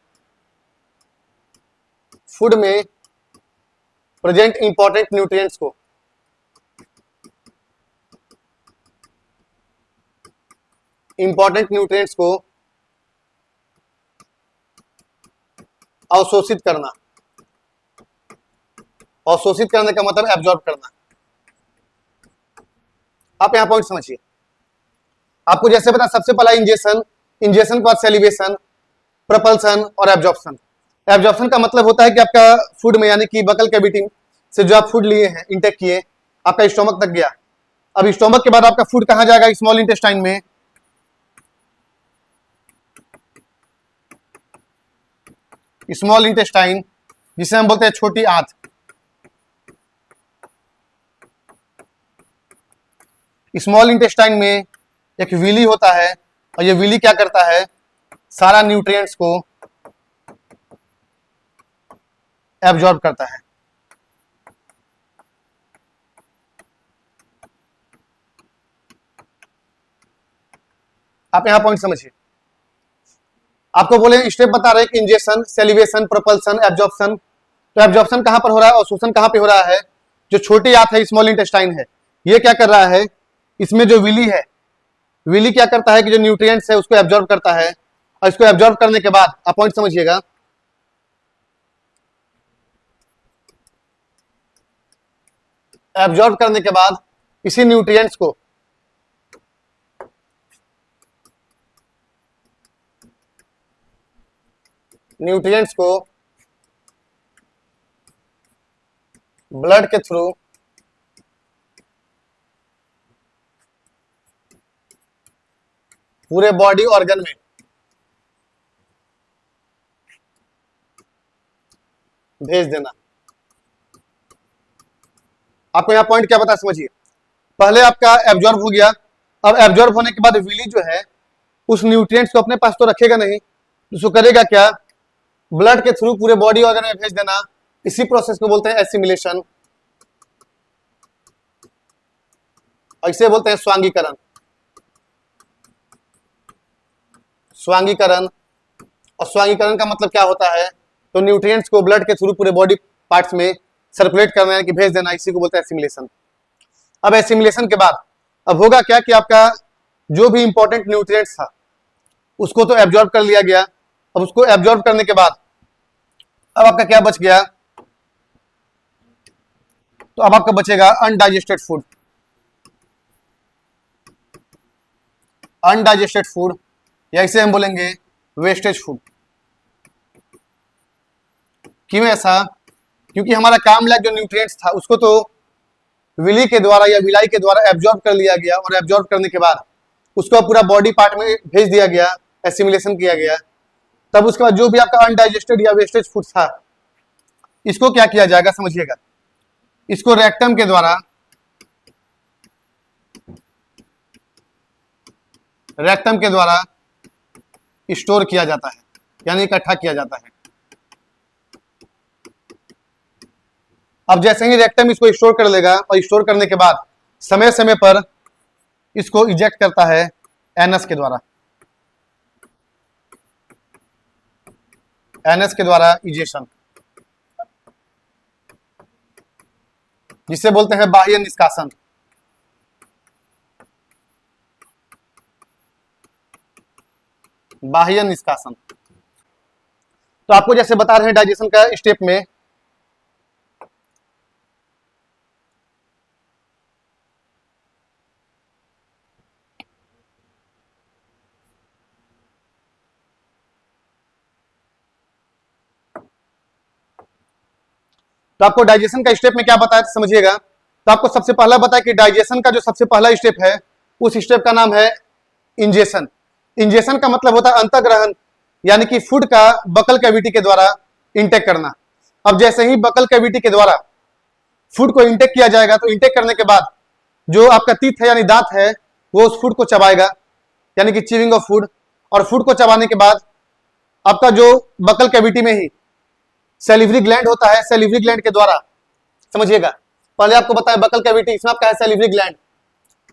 फूड में प्रेजेंट इंपॉर्टेंट न्यूट्रिएंट्स को अवशोषित करना। अवशोषित करने का मतलब एब्जॉर्ब करना। आप यहां पॉइंट समझिए, आपको जैसे पता सबसे पहला इंजेक्शन, इंजेक्शन के बाद सेलिवेशन, प्रोपल्सन और एब्जॉर्प्शन। एब्जॉर्प्शन का मतलब होता है कि आपका फूड में यानी कि बकल कैविटी से जो आप फूड लिए हैं, इंटेक किए, आपका स्टोमक तक गया। अब स्टोमक के बाद आपका फूड कहां जाएगा, स्मॉल इंटेस्टाइन में। स्मॉल इंटेस्टाइन जिसे हम बोलते हैं छोटी आंत। स्मॉल इंटेस्टाइन में एक विली होता है और ये विली क्या करता है, सारा न्यूट्रिएंट्स को एब्जॉर्ब करता है। आप यहां पॉइंट समझिए, आपको बोले स्टेप बता रहे कि इंजेक्शन, सेलिवेशन, प्रोपल्सन, एब्जॉर्प्शन। तो एब्जॉर्प्शन कहां पर हो रहा है और शोषण कहां पे हो रहा है, जो छोटी आंत है स्मॉल इंटेस्टाइन है, ये क्या कर रहा है, इसमें जो विली है, विली क्या करता है कि जो न्यूट्रिएंट्स है उसको एब्जॉर्ब करता है। और इसको एब्जॉर्ब करने के बाद आप पॉइंट समझिएगा, एब्जॉर्ब करने के बाद इसी न्यूट्रिएंट्स को ब्लड के थ्रू पूरे बॉडी ऑर्गन में भेज देना। आपको यहां पॉइंट क्या बता समझिए, पहले आपका एब्जॉर्ब हो गया। अब एब्जॉर्ब होने के बाद विली जो है उस न्यूट्रिएंट्स को अपने पास तो रखेगा नहीं, उसको करेगा क्या, ब्लड के थ्रू पूरे बॉडी ऑर्गन में भेज देना। इसी प्रोसेस को बोलते हैं एसिमिलेशन, इसे बोलते हैं स्वांगीकरण। स्वांगीकरण, और स्वांगीकरण का मतलब क्या होता है, तो न्यूट्रिएंट्स को ब्लड के थ्रू पूरे बॉडी पार्ट्स में सर्कुलेट करना है कि भेज देना, इसी को बोलते हैं एसिमिलेशन। अब एसिमिलेशन के बाद अब होगा क्या कि आपका जो भी इंपॉर्टेंट न्यूट्रिएंट्स था उसको तो एब्जॉर्ब कर लिया गया। अब उसको एब्जॉर्ब करने के बाद अब आपका क्या बच गया, तो अब आपका बचेगा अनडाइजेस्टेड फूड। अनडाइजेस्टेड फूड या इसे हम बोलेंगे वेस्टेज फूड। क्यों ऐसा, क्योंकि हमारा काम लायक जो न्यूट्रिएंट्स था उसको तो विली के द्वारा या विलाई के द्वारा एब्जॉर्ब कर लिया गया, और एब्जॉर्ब करने के बाद उसको पूरा बॉडी पार्ट में भेज दिया गया, एसिमिलेशन किया गया। तब उसके बाद जो भी आपका अनडाइजेस्टेड या वेस्टेज फूड था इसको क्या किया जाएगा समझिएगा, इसको रेक्टम के द्वारा स्टोर किया जाता है, यानी इकट्ठा किया जाता है। अब जैसे ही रेक्टम इसको स्टोर कर लेगा और स्टोर करने के बाद समय समय पर इसको इजेक्ट करता है एनस के द्वारा, एनस के द्वारा इजेशन, जिसे बोलते हैं बाह्य निष्कासन। बाह्य निष्कासन। तो आपको जैसे बता रहे हैं डाइजेशन का स्टेप में तो आपको डाइजेशन का स्टेप में क्या बताया तो समझिएगा। तो आपको सबसे पहला बताया कि डाइजेशन का जो सबसे पहला स्टेप है उस स्टेप का नाम है इंजेशन। इंजेशन का मतलब होता है अंतःग्रहण, यानी कि फूड का बकल कैविटी के द्वारा इंटेक करना। अब जैसे ही बकल कैविटी के द्वारा फूड को इंटेक किया जाएगा तो इंटेक करने के बाद जो आपका टीथ है यानी दांत है वो उस फूड को चबाएगा, यानी कि च्यूइंग ऑफ फूड। और फूड को चबाने के बाद आपका जो बकल कैविटी में ही सेलिवरी ग्लैंड होता है, सेलिवरी ग्लैंड के द्वारा, समझिएगा पहले आपको बताया बकल कैविटी, इसमें आपका है सेलिवरी ग्लैंड।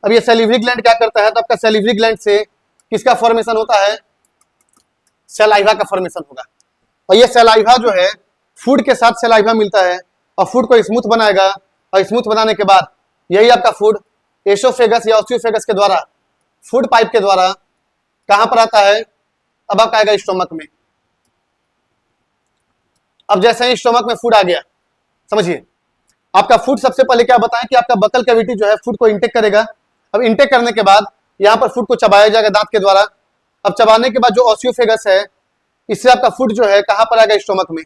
अब ये सेलिवरी ग्लैंड क्या करता है, तो आपका सेलिवरी ग्लैंड से किसका फॉर्मेशन होता है, सलाइवा का फॉर्मेशन होगा। और ये सलाइवा जो है फूड के साथ सलाइवा मिलता है और फूड को स्मूथ बनाएगा, और स्मूथ बनाने के बाद यही आपका फूड एसोफेगस या ऑस्टियोफेगस के द्वारा, फूड पाइप के द्वारा कहां पर आता है, अब आपका आएगा स्टोमक में। अब जैसे ही स्टोमक में फूड आ गया, समझिए आपका फूड सबसे पहले क्या बताएं कि आपका बकल कैविटी जो है फूड को इंटेक करेगा। अब इंटेक करने के बाद यहां पर फूड को चबाया जाएगा दांत के द्वारा। अब चबाने के बाद जो ऑस्टियोफेगस है इससे आपका फूड जो है कहां पर आएगा, स्टोमक में।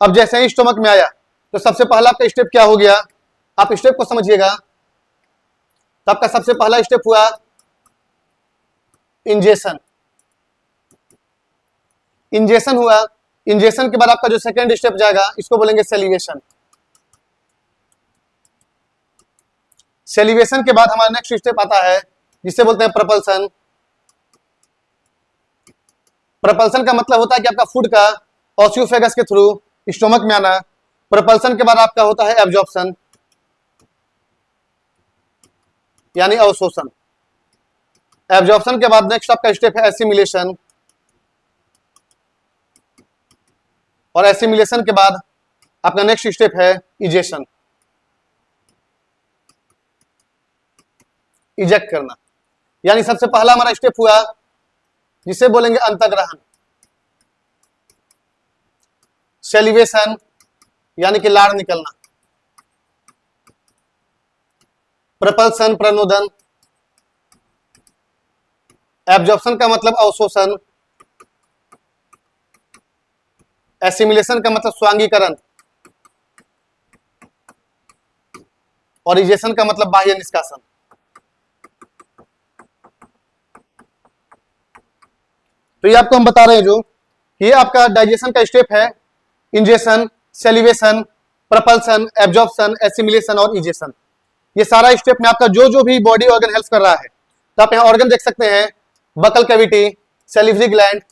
अब जैसे ही स्टोमक में आया तो सबसे पहला आपका स्टेप क्या हो गया, आप स्टेप को समझिएगा। तो आपका सबसे पहला स्टेप हुआ इंजेशन। इंजेशन हुआ, इंजेशन के बाद आपका जो सेकेंड स्टेप जाएगा इसको बोलेंगे सेलिवेशन। सेलिवेशन के बाद हमारा नेक्स्ट स्टेप आता है जिसे बोलते हैं प्रपल्सन। प्रपल्सन का मतलब होता है कि आपका फूड का ऑस्टियोफेगस के थ्रू स्टोमक में आना। प्रपल्सन के बाद आपका होता है एब्जॉर्प्शन, यानी अवशोषण। एब्जॉर्प्शन के बाद नेक्स्ट आपका स्टेप है एसिमिलेशन, और एसिमिलेशन के बाद आपका नेक्स्ट स्टेप है इजेशन, इजेक्ट करना। यानी सबसे पहला हमारा स्टेप हुआ जिसे बोलेंगे अंतःग्रहण, सेलिवेशन यानी कि लार निकलना, प्रपल्सन प्रणोदन, एब्जॉर्प्शन का मतलब अवशोषण, एसिमिलेशन का मतलब स्वांगीकरण, और इजेशन का मतलब बाह्य निष्कासन। तो ये आपको हम बता रहे हैं जो ये आपका डाइजेशन का स्टेप है, ingestion, salivation, propulsion, absorption, assimilation और इजेशन। ये सारा स्टेप में आपका जो जो भी बॉडी ऑर्गन हेल्प कर रहा है। तो आप यहाँ ऑर्गन देख सकते हैं, buccal cavity, salivary gland,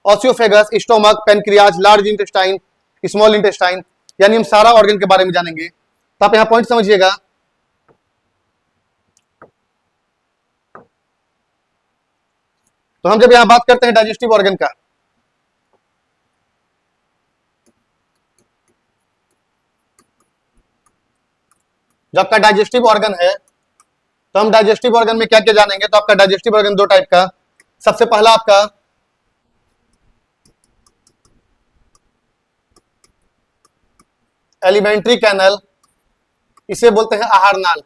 oesophagus, stomach, pancreas, large intestine, small intestine, यानी हम सारा ऑर्गन के बारे में जानेंगे। तो आप यहाँ पॉइंट समझिएगा। तो हम जब यहां बात करते हैं डाइजेस्टिव ऑर्गन का, जो आपका डाइजेस्टिव ऑर्गन है, तो हम डाइजेस्टिव ऑर्गन में क्या क्या जानेंगे। तो आपका डाइजेस्टिव ऑर्गन दो टाइप का, सबसे पहला आपका एलिमेंट्री कैनल, इसे बोलते हैं आहार नाल,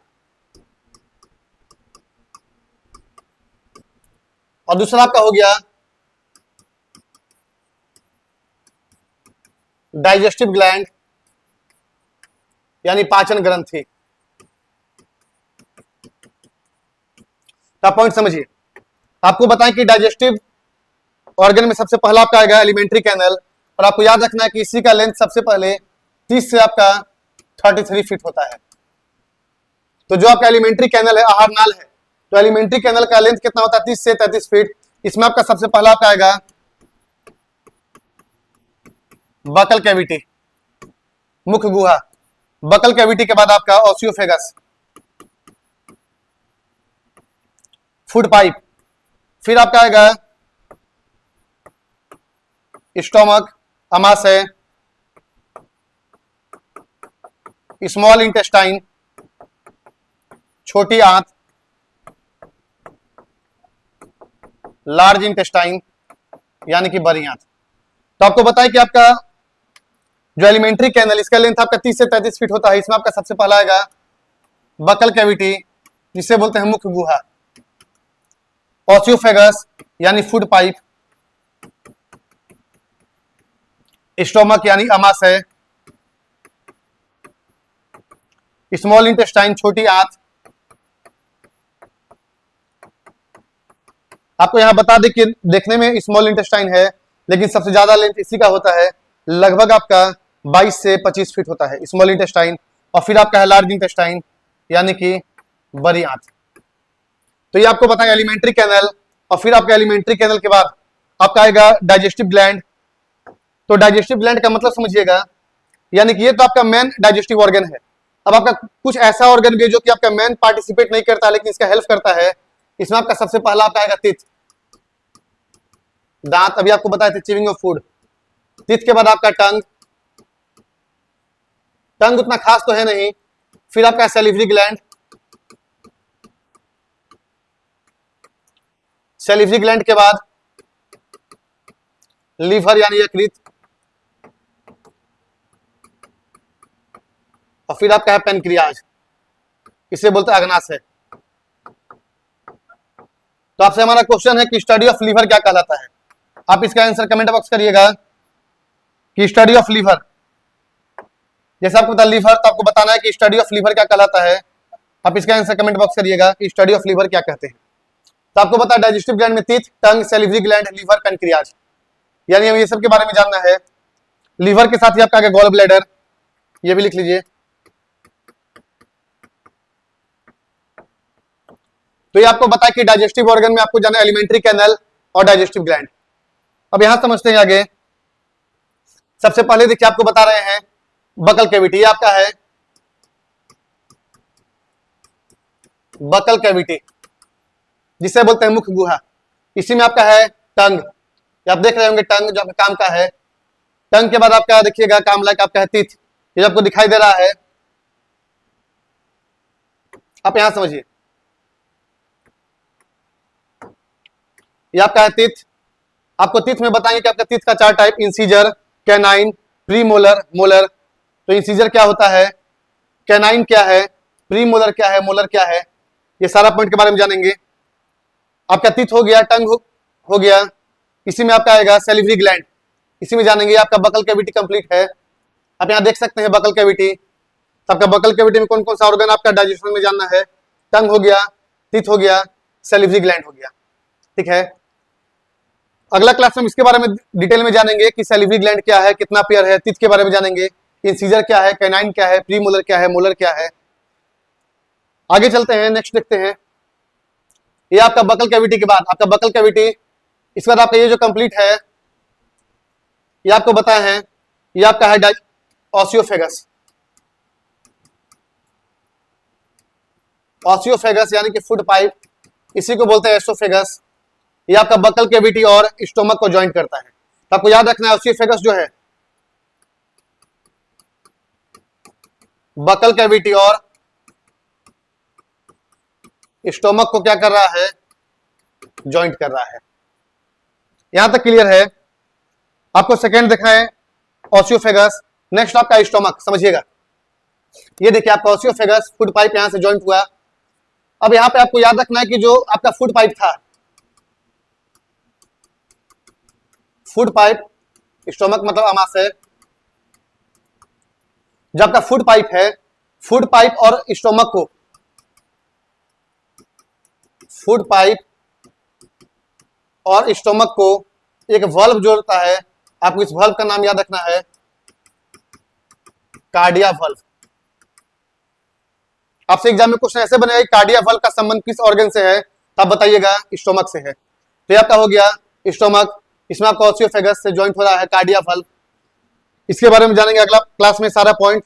और दूसरा आपका हो गया डाइजेस्टिव ग्लैंड यानी पाचन ग्रंथि। आप पॉइंट समझिए। आपको बताएं कि डाइजेस्टिव ऑर्गन में सबसे पहला आपका आएगा एलिमेंट्री कैनल, और आपको याद रखना है कि इसी का लेंथ सबसे पहले 30 से आपका 33 फीट होता है। तो जो आपका एलिमेंट्री कैनल है, आहार नाल है, तो एलिमेंट्री कैनल का लेंथ कितना होता है, 30 से 33 फीट। इसमें आपका सबसे पहला आपका आएगा बकल कैविटी, मुख गुहा, बकल कैविटी के बाद आपका ओसियोफेगस, फूड पाइप, फिर आपका आएगा स्टोमक, अमाशय, स्मॉल इंटेस्टाइन, छोटी आंत, लार्ज इंटेस्टाइन यानी कि बड़ी आंत। तो आपको बताएं कि आपका जो एलिमेंट्री कैनल, इसका लेंथ आपका 30 से 33 फीट होता है। इसमें आपका सबसे पहला आएगा बकल कैविटी, जिसे बोलते हैं मुख्य गुहा, ओसियोफेगस यानी फूड पाइप, स्टोमक यानी अमाशय, स्मॉल इंटेस्टाइन छोटी आंत। आपको यहां बता दें कि देखने में स्मॉल इंटेस्टाइन है, लेकिन सबसे ज्यादा लेंथ इसी का होता है, लगभग आपका 22 से 25 फीट होता है स्मॉल इंटेस्टाइन। और फिर आपका है लार्ज इंटेस्टाइन यानी कि बड़ी आंत। तो ये आपको बताएं एलिमेंट्री कैनल। और फिर आपका एलिमेंट्री कैनल के बाद आपका आएगा डाइजेस्टिव ग्लैंड। तो डाइजेस्टिव ग्लैंड का मतलब समझिएगा, यानी कि ये तो आपका मेन डाइजेस्टिव ऑर्गन है। अब आपका कुछ ऐसा ऑर्गन भी है जो कि आपका मेन पार्टिसिपेट नहीं करता लेकिन इसका हेल्प करता है। इसमें आपका सबसे पहला आपका आएगा टीथ, दांत, अभी आपको बताए थे च्यूइंग ऑफ फूड। टीथ के बाद आपका टंग, टंग उतना खास तो है नहीं। फिर आपका सैलिवरी ग्लैंड, सैलिवरी ग्लैंड के बाद लीवर यानी यकृत, और फिर आपका है पेनक्रियाज, इसे बोलते हैं अग्नाशय। तो आपसे हमारा क्वेश्चन है कि स्टडी ऑफ लीवर क्या कहलाता है। आप इसका आंसर कमेंट बॉक्स करिएगा कि स्टडी ऑफ लीवर, जैसे आपको पता लीवर, तो आपको बताना है कि स्टडी ऑफ लीवर क्या कहलाता है। आप इसका आंसर कमेंट बॉक्स करिएगा कि स्टडी ऑफ लीवर क्या कहते हैं। तो आपको पता है डाइजेस्टिव ग्लैंड में टीथ, टंग, सैलिवरी ग्लैंड, लीवर, पेनक्रियाज, यानी हमें ये सब के बारे में जानना है। लीवर के साथ ही आपका आगे गॉल ब्लैडर, ये भी लिख लीजिए। तो ये आपको बताया कि डाइजेस्टिव ऑर्गन में आपको जाना है एलिमेंट्री कैनल और डाइजेस्टिव ग्लैंड। अब यहां समझते हैं आगे। सबसे पहले देखिए आपको बता रहे हैं बकल कैविटी, ये आपका है बकल कैविटी, जिसे बोलते हैं मुख्य गुहा। इसी में आपका है टंग, आप देख रहे होंगे टंग जो आपका काम का है। टंग के बाद आपका देखिएगा काम लाइक आपका है टीथ, ये आपको दिखाई दे रहा है। आप यहां समझिए, ये आपका है टीथ। आपको टीथ में बताएंगे कि आपका टीथ का 4 type, incisor, canine, premolar, molar. तो इंसीजर क्या होता है, कैनाइन क्या है, प्रीमोलर क्या है, मोलर क्या है, ये सारा पॉइंट के बारे में जानेंगे। आपका टीथ हो गया, टंग हो गया, इसी में आपका आएगा सैलिवरी ग्लैंड, इसी में जानेंगे। आपका बकल कैविटी कंप्लीट है। आप यहाँ देख सकते हैं बकल कैविटी। तो आपका बकल कैविटी में कौन कौन सा ऑर्गन आपका डाइजेशन में जानना है, टंग हो गया, टीथ हो गया, सैलिवरी ग्लैंड हो गया, ठीक है। अगला क्लास में इसके बारे में डिटेल में जानेंगे कि सैलिवरी ग्लैंड क्या है, कितना पेयर है, टीथ के बारे में जानेंगे, इंसीजर क्या है, कैनाइन क्या है, प्रीमोलर क्या है, मोलर क्या है। आगे चलते हैं, नेक्स्ट देखते हैं। ये आपका बकल कैविटी के बाद आपका बकल कैविटी, इसके बाद आपका ये जो कंप्लीट है, ये आपको बताया है, ये आपका है ऑसियोफेगस। ऑसियोफेगस यानी कि फूड पाइप, इसी को बोलते हैं एसोफेगस। ये आपका बकल कैविटी और स्टोमक को ज्वाइन करता है। तो आपको याद रखना है ऑसियोफेगस जो है बकल कैविटी और स्टोमक को क्या कर रहा है, ज्वाइंट कर रहा है। यहां तक क्लियर है। आपको सेकेंड देखना है ऑसियोफेगस, नेक्स्ट आपका स्टोमक, समझिएगा। ये देखिए आपका ऑसियोफेगस, फूड पाइप यहां से ज्वाइंट हुआ। अब यहां पे आपको याद रखना है कि जो आपका फूड पाइप था, फूड पाइप, स्टोमक मतलब अमाशय, जो आपका फूड पाइप है, फूड पाइप और स्टोमक को, फूड पाइप और स्टोमक को एक वल्व जोड़ता है। आपको इस वल्व का नाम याद रखना है कार्डिया वल्व। आपसे एग्जाम में क्वेश्चन ऐसे बनेगा, कार्डिया वल्व का संबंध किस ऑर्गन से है, तो आप बताइएगा स्टोमक से है। तो ये आपका हो गया स्टोमक, इसमें आपका ऑसियोफेगस से ज्वाइंट हो रहा है कार्डिया वल्व। इसके बारे में जानेंगे अगला क्लास में सारा पॉइंट।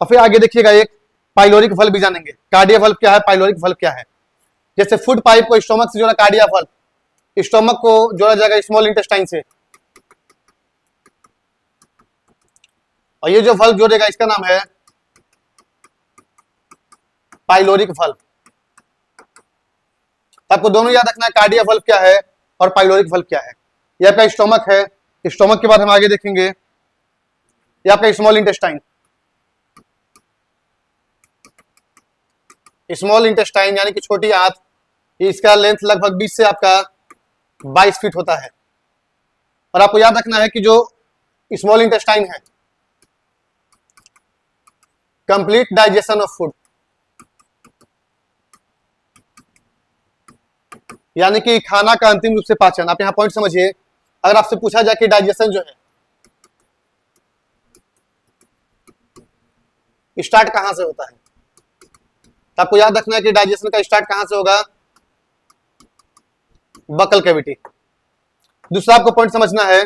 और फिर आगे देखिएगा एक पाइलोरिक वाल्व भी जानेंगे। कार्डिया वाल्व क्या है, पाइलोरिक वाल्व क्या है। जैसे फूड पाइप को स्टोमक से जोड़ा कार्डिया वाल्व, स्टोमक को जोड़ा जाएगा स्मॉल इंटेस्टाइन से, और ये जो वाल्व जोड़ेगा इसका नाम है पाइलोरिक वाल्व। आपको दोनों याद रखना है, कार्डिया वाल्व क्या है और पाइलोरिक वाल्व क्या है। ये आपका स्टोमक है, स्टोमक के बाद हम आगे देखेंगे ये आपका स्मॉल इंटेस्टाइन। स्मॉल इंटेस्टाइन यानी कि छोटी आंत, इसका लेंथ लगभग 20 से आपका 22 फीट होता है। और आपको याद रखना है कि जो स्मॉल इंटेस्टाइन है, कंप्लीट डाइजेशन ऑफ फूड, यानी कि खाना का अंतिम रूप से पाचन। आप यहां पॉइंट समझिए, अगर आपसे पूछा जाए कि डाइजेशन जो है स्टार्ट कहां से होता है, तो आपको याद रखना है कि डाइजेशन का स्टार्ट कहां से होगा, बकल कैविटी। दूसरा आपको पॉइंट समझना है,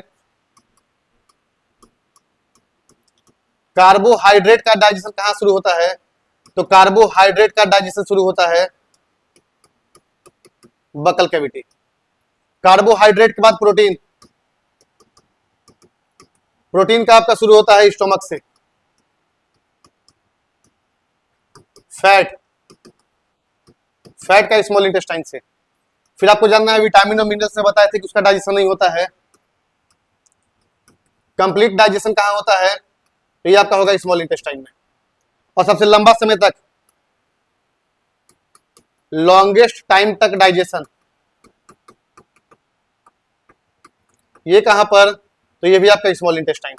कार्बोहाइड्रेट का डाइजेशन कहां शुरू होता है, तो कार्बोहाइड्रेट का डाइजेशन शुरू होता है बकल कैविटी। कार्बोहाइड्रेट के बाद प्रोटीन, प्रोटीन का आपका शुरू होता है स्टोमक से। फैट, फैट का स्मॉल इंटेस्टाइन से। फिर आपको जानना है विटामिन और मिनरल्स में बताए थे कि उसका डाइजेशन नहीं होता है। कंप्लीट डाइजेशन कहां होता है, तो ये आपका होगा स्मॉल इंटेस्टाइन में। और सबसे लंबा समय तक, लॉन्गेस्ट टाइम तक डाइजेशन, ये कहां पर, तो ये भी आपका स्मॉल इंटेस्टाइन।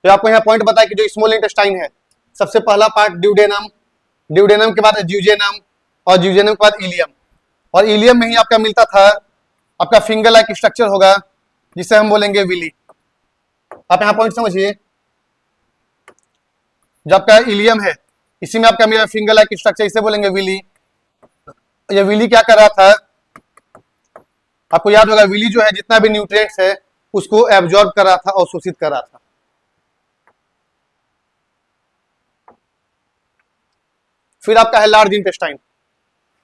तो आपको यहां पॉइंट बताया कि जो स्मॉल इंटेस्टाइन है, सबसे पहला पार्ट ड्यूडेनम, ड्यूडेनम के बाद ज्यूजेनम, और ज्यूजेनम के बाद इलियम, और इलियम में ही आपका मिलता था आपका फिंगर लाइक स्ट्रक्चर होगा जिसे हम बोलेंगे विली। आप यहां पॉइंट समझिए, जो आपका इलियम है इसी में आपका मेरा फिंगर लाइक स्ट्रक्चर, इसे बोलेंगे विली। ये विली क्या कर रहा था, आपको याद होगा विली जो है जितना भी न्यूट्रिएंट्स है उसको एब्जॉर्ब कर रहा था और शोषित कर रहा था। फिर आपका है लार्ज इंटेस्टाइन,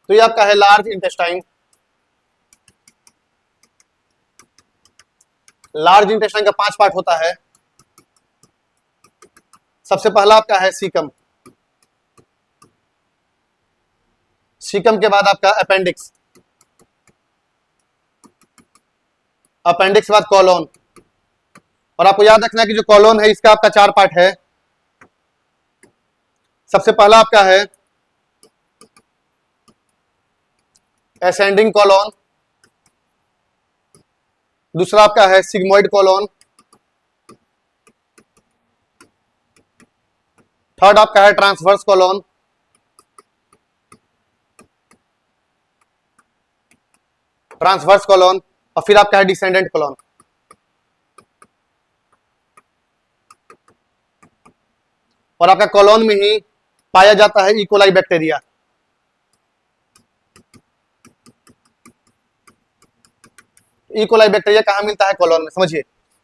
तो ये आपका है लार्ज इंटेस्टाइन। लार्ज इंटेस्टाइन का 5 पार्ट होता है। सबसे पहला आपका है सीकम, सीकम के बाद आपका अपेंडिक्स, अपेंडिक्स के बाद कॉलोन। और आपको याद रखना है कि जो कॉलोन है इसका आपका 4 पार्ट है। सबसे पहला आपका है असेंडिंग कॉलोन, दूसरा आपका है सिग्मोइड कॉलोन, थर्ड आपका है ट्रांसवर्स कॉलोन, ट्रांसवर्स कॉलोन, और फिर आपका है डिसेंडेंट कॉलोन। और आपका कॉलोन में ही पाया जाता है इकोलाई बैक्टीरिया। इकोलाई बैक्टीरिया कहां मिलता है, कॉलोन में। समझिए,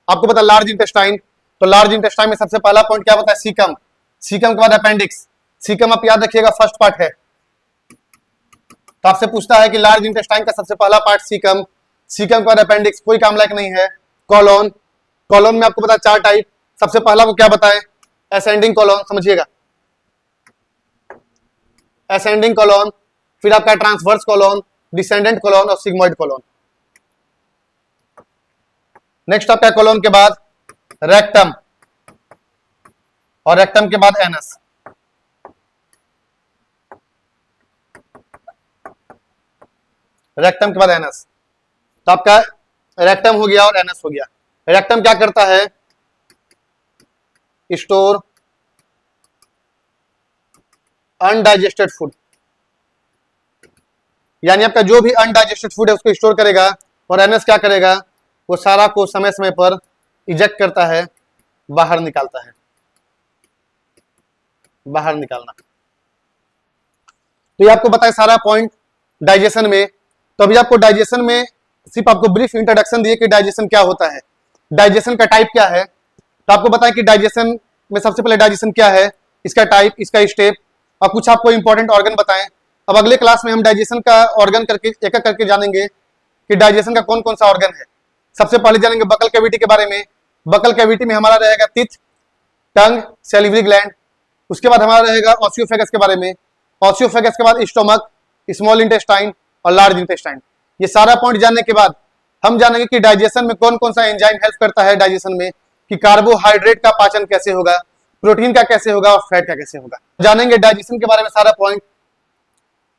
आपको पता लार्ज इंटेस्टाइन, तो लार्ज इंटेस्टाइन में सबसे पहला पॉइंट क्या होता है, सीकम, सीकम के बाद अपेंडिक्स। सीकम आप याद रखिएगा फर्स्ट पार्ट है, तो आपसे पूछता है कि लार्ज इंटेस्टाइन का सबसे पहला पार्ट सीकम, सीकम के बाद अपेंडिक्स, कोई काम लायक नहीं है। कॉलोन, कॉलोन में आपको पता 4 टाइप। सबसे पहला को क्या बताएं, असेंडिंग कॉलोन, समझिएगा असेंडिंग कॉलोन, फिर आपका ट्रांसवर्स कॉलोन, डिसेंडेंट कॉलोन और सिग्मोइड कॉलोन। नेक्स्ट आपका कॉलोन के बाद रेक्टम, और रेक्टम के बाद एनस। रेक्टम के बाद एनस, तो आपका रेक्टम हो गया और एनस हो गया। रेक्टम क्या करता है, स्टोर अनडाइजेस्टेड फूड, यानी आपका जो भी अनडाइजेस्टेड फूड है उसको स्टोर करेगा। और एनएस क्या करेगा, वो सारा को समय समय पर इजेक्ट करता है, बाहर निकालता है, बाहर निकालना। तो ये आपको बताया सारा पॉइंट डाइजेशन में। तो अभी आपको डाइजेशन में सिर्फ आपको ब्रीफ इंट्रोडक्शन दिए कि डाइजेशन क्या होता है, डाइजेशन का टाइप क्या है। तो आपको बताया कि डाइजेशन में सबसे पहले डाइजेशन क्या है, इसका टाइप, इसका स्टेप और कुछ आपको इंपॉर्टेंट ऑर्गन बताएं। अब अगले क्लास में हम डाइजेशन का ऑर्गन करके एक एक करके जानेंगे कि डाइजेशन का कौन कौन सा ऑर्गन है। सबसे पहले जानेंगे बकल कैविटी के बारे में। बकल कैविटी में हमारा रहेगा टीथ, टंग, सैलिवरी ग्लैंड। उसके बाद हमारा रहेगा ऑसियोफेगस के बारे में। ऑसियोफेगस के बाद स्टोमक, स्मॉल इंटेस्टाइन और लार्ज इंटेस्टाइन। ये सारा पॉइंट जानने के बाद हम जानेंगे कि डाइजेशन में कौन कौन सा एंजाइम हेल्प करता है डाइजेशन में, कि कार्बोहाइड्रेट का पाचन कैसे होगा, प्रोटीन का कैसे होगा और फैट का कैसे होगा। जानेंगे डाइजेशन के बारे में सारा पॉइंट।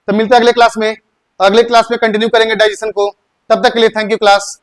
तो मिलते हैं अगले क्लास में, अगले क्लास में कंटिन्यू करेंगे डाइजेशन को। तब तक के लिए थैंक यू क्लास।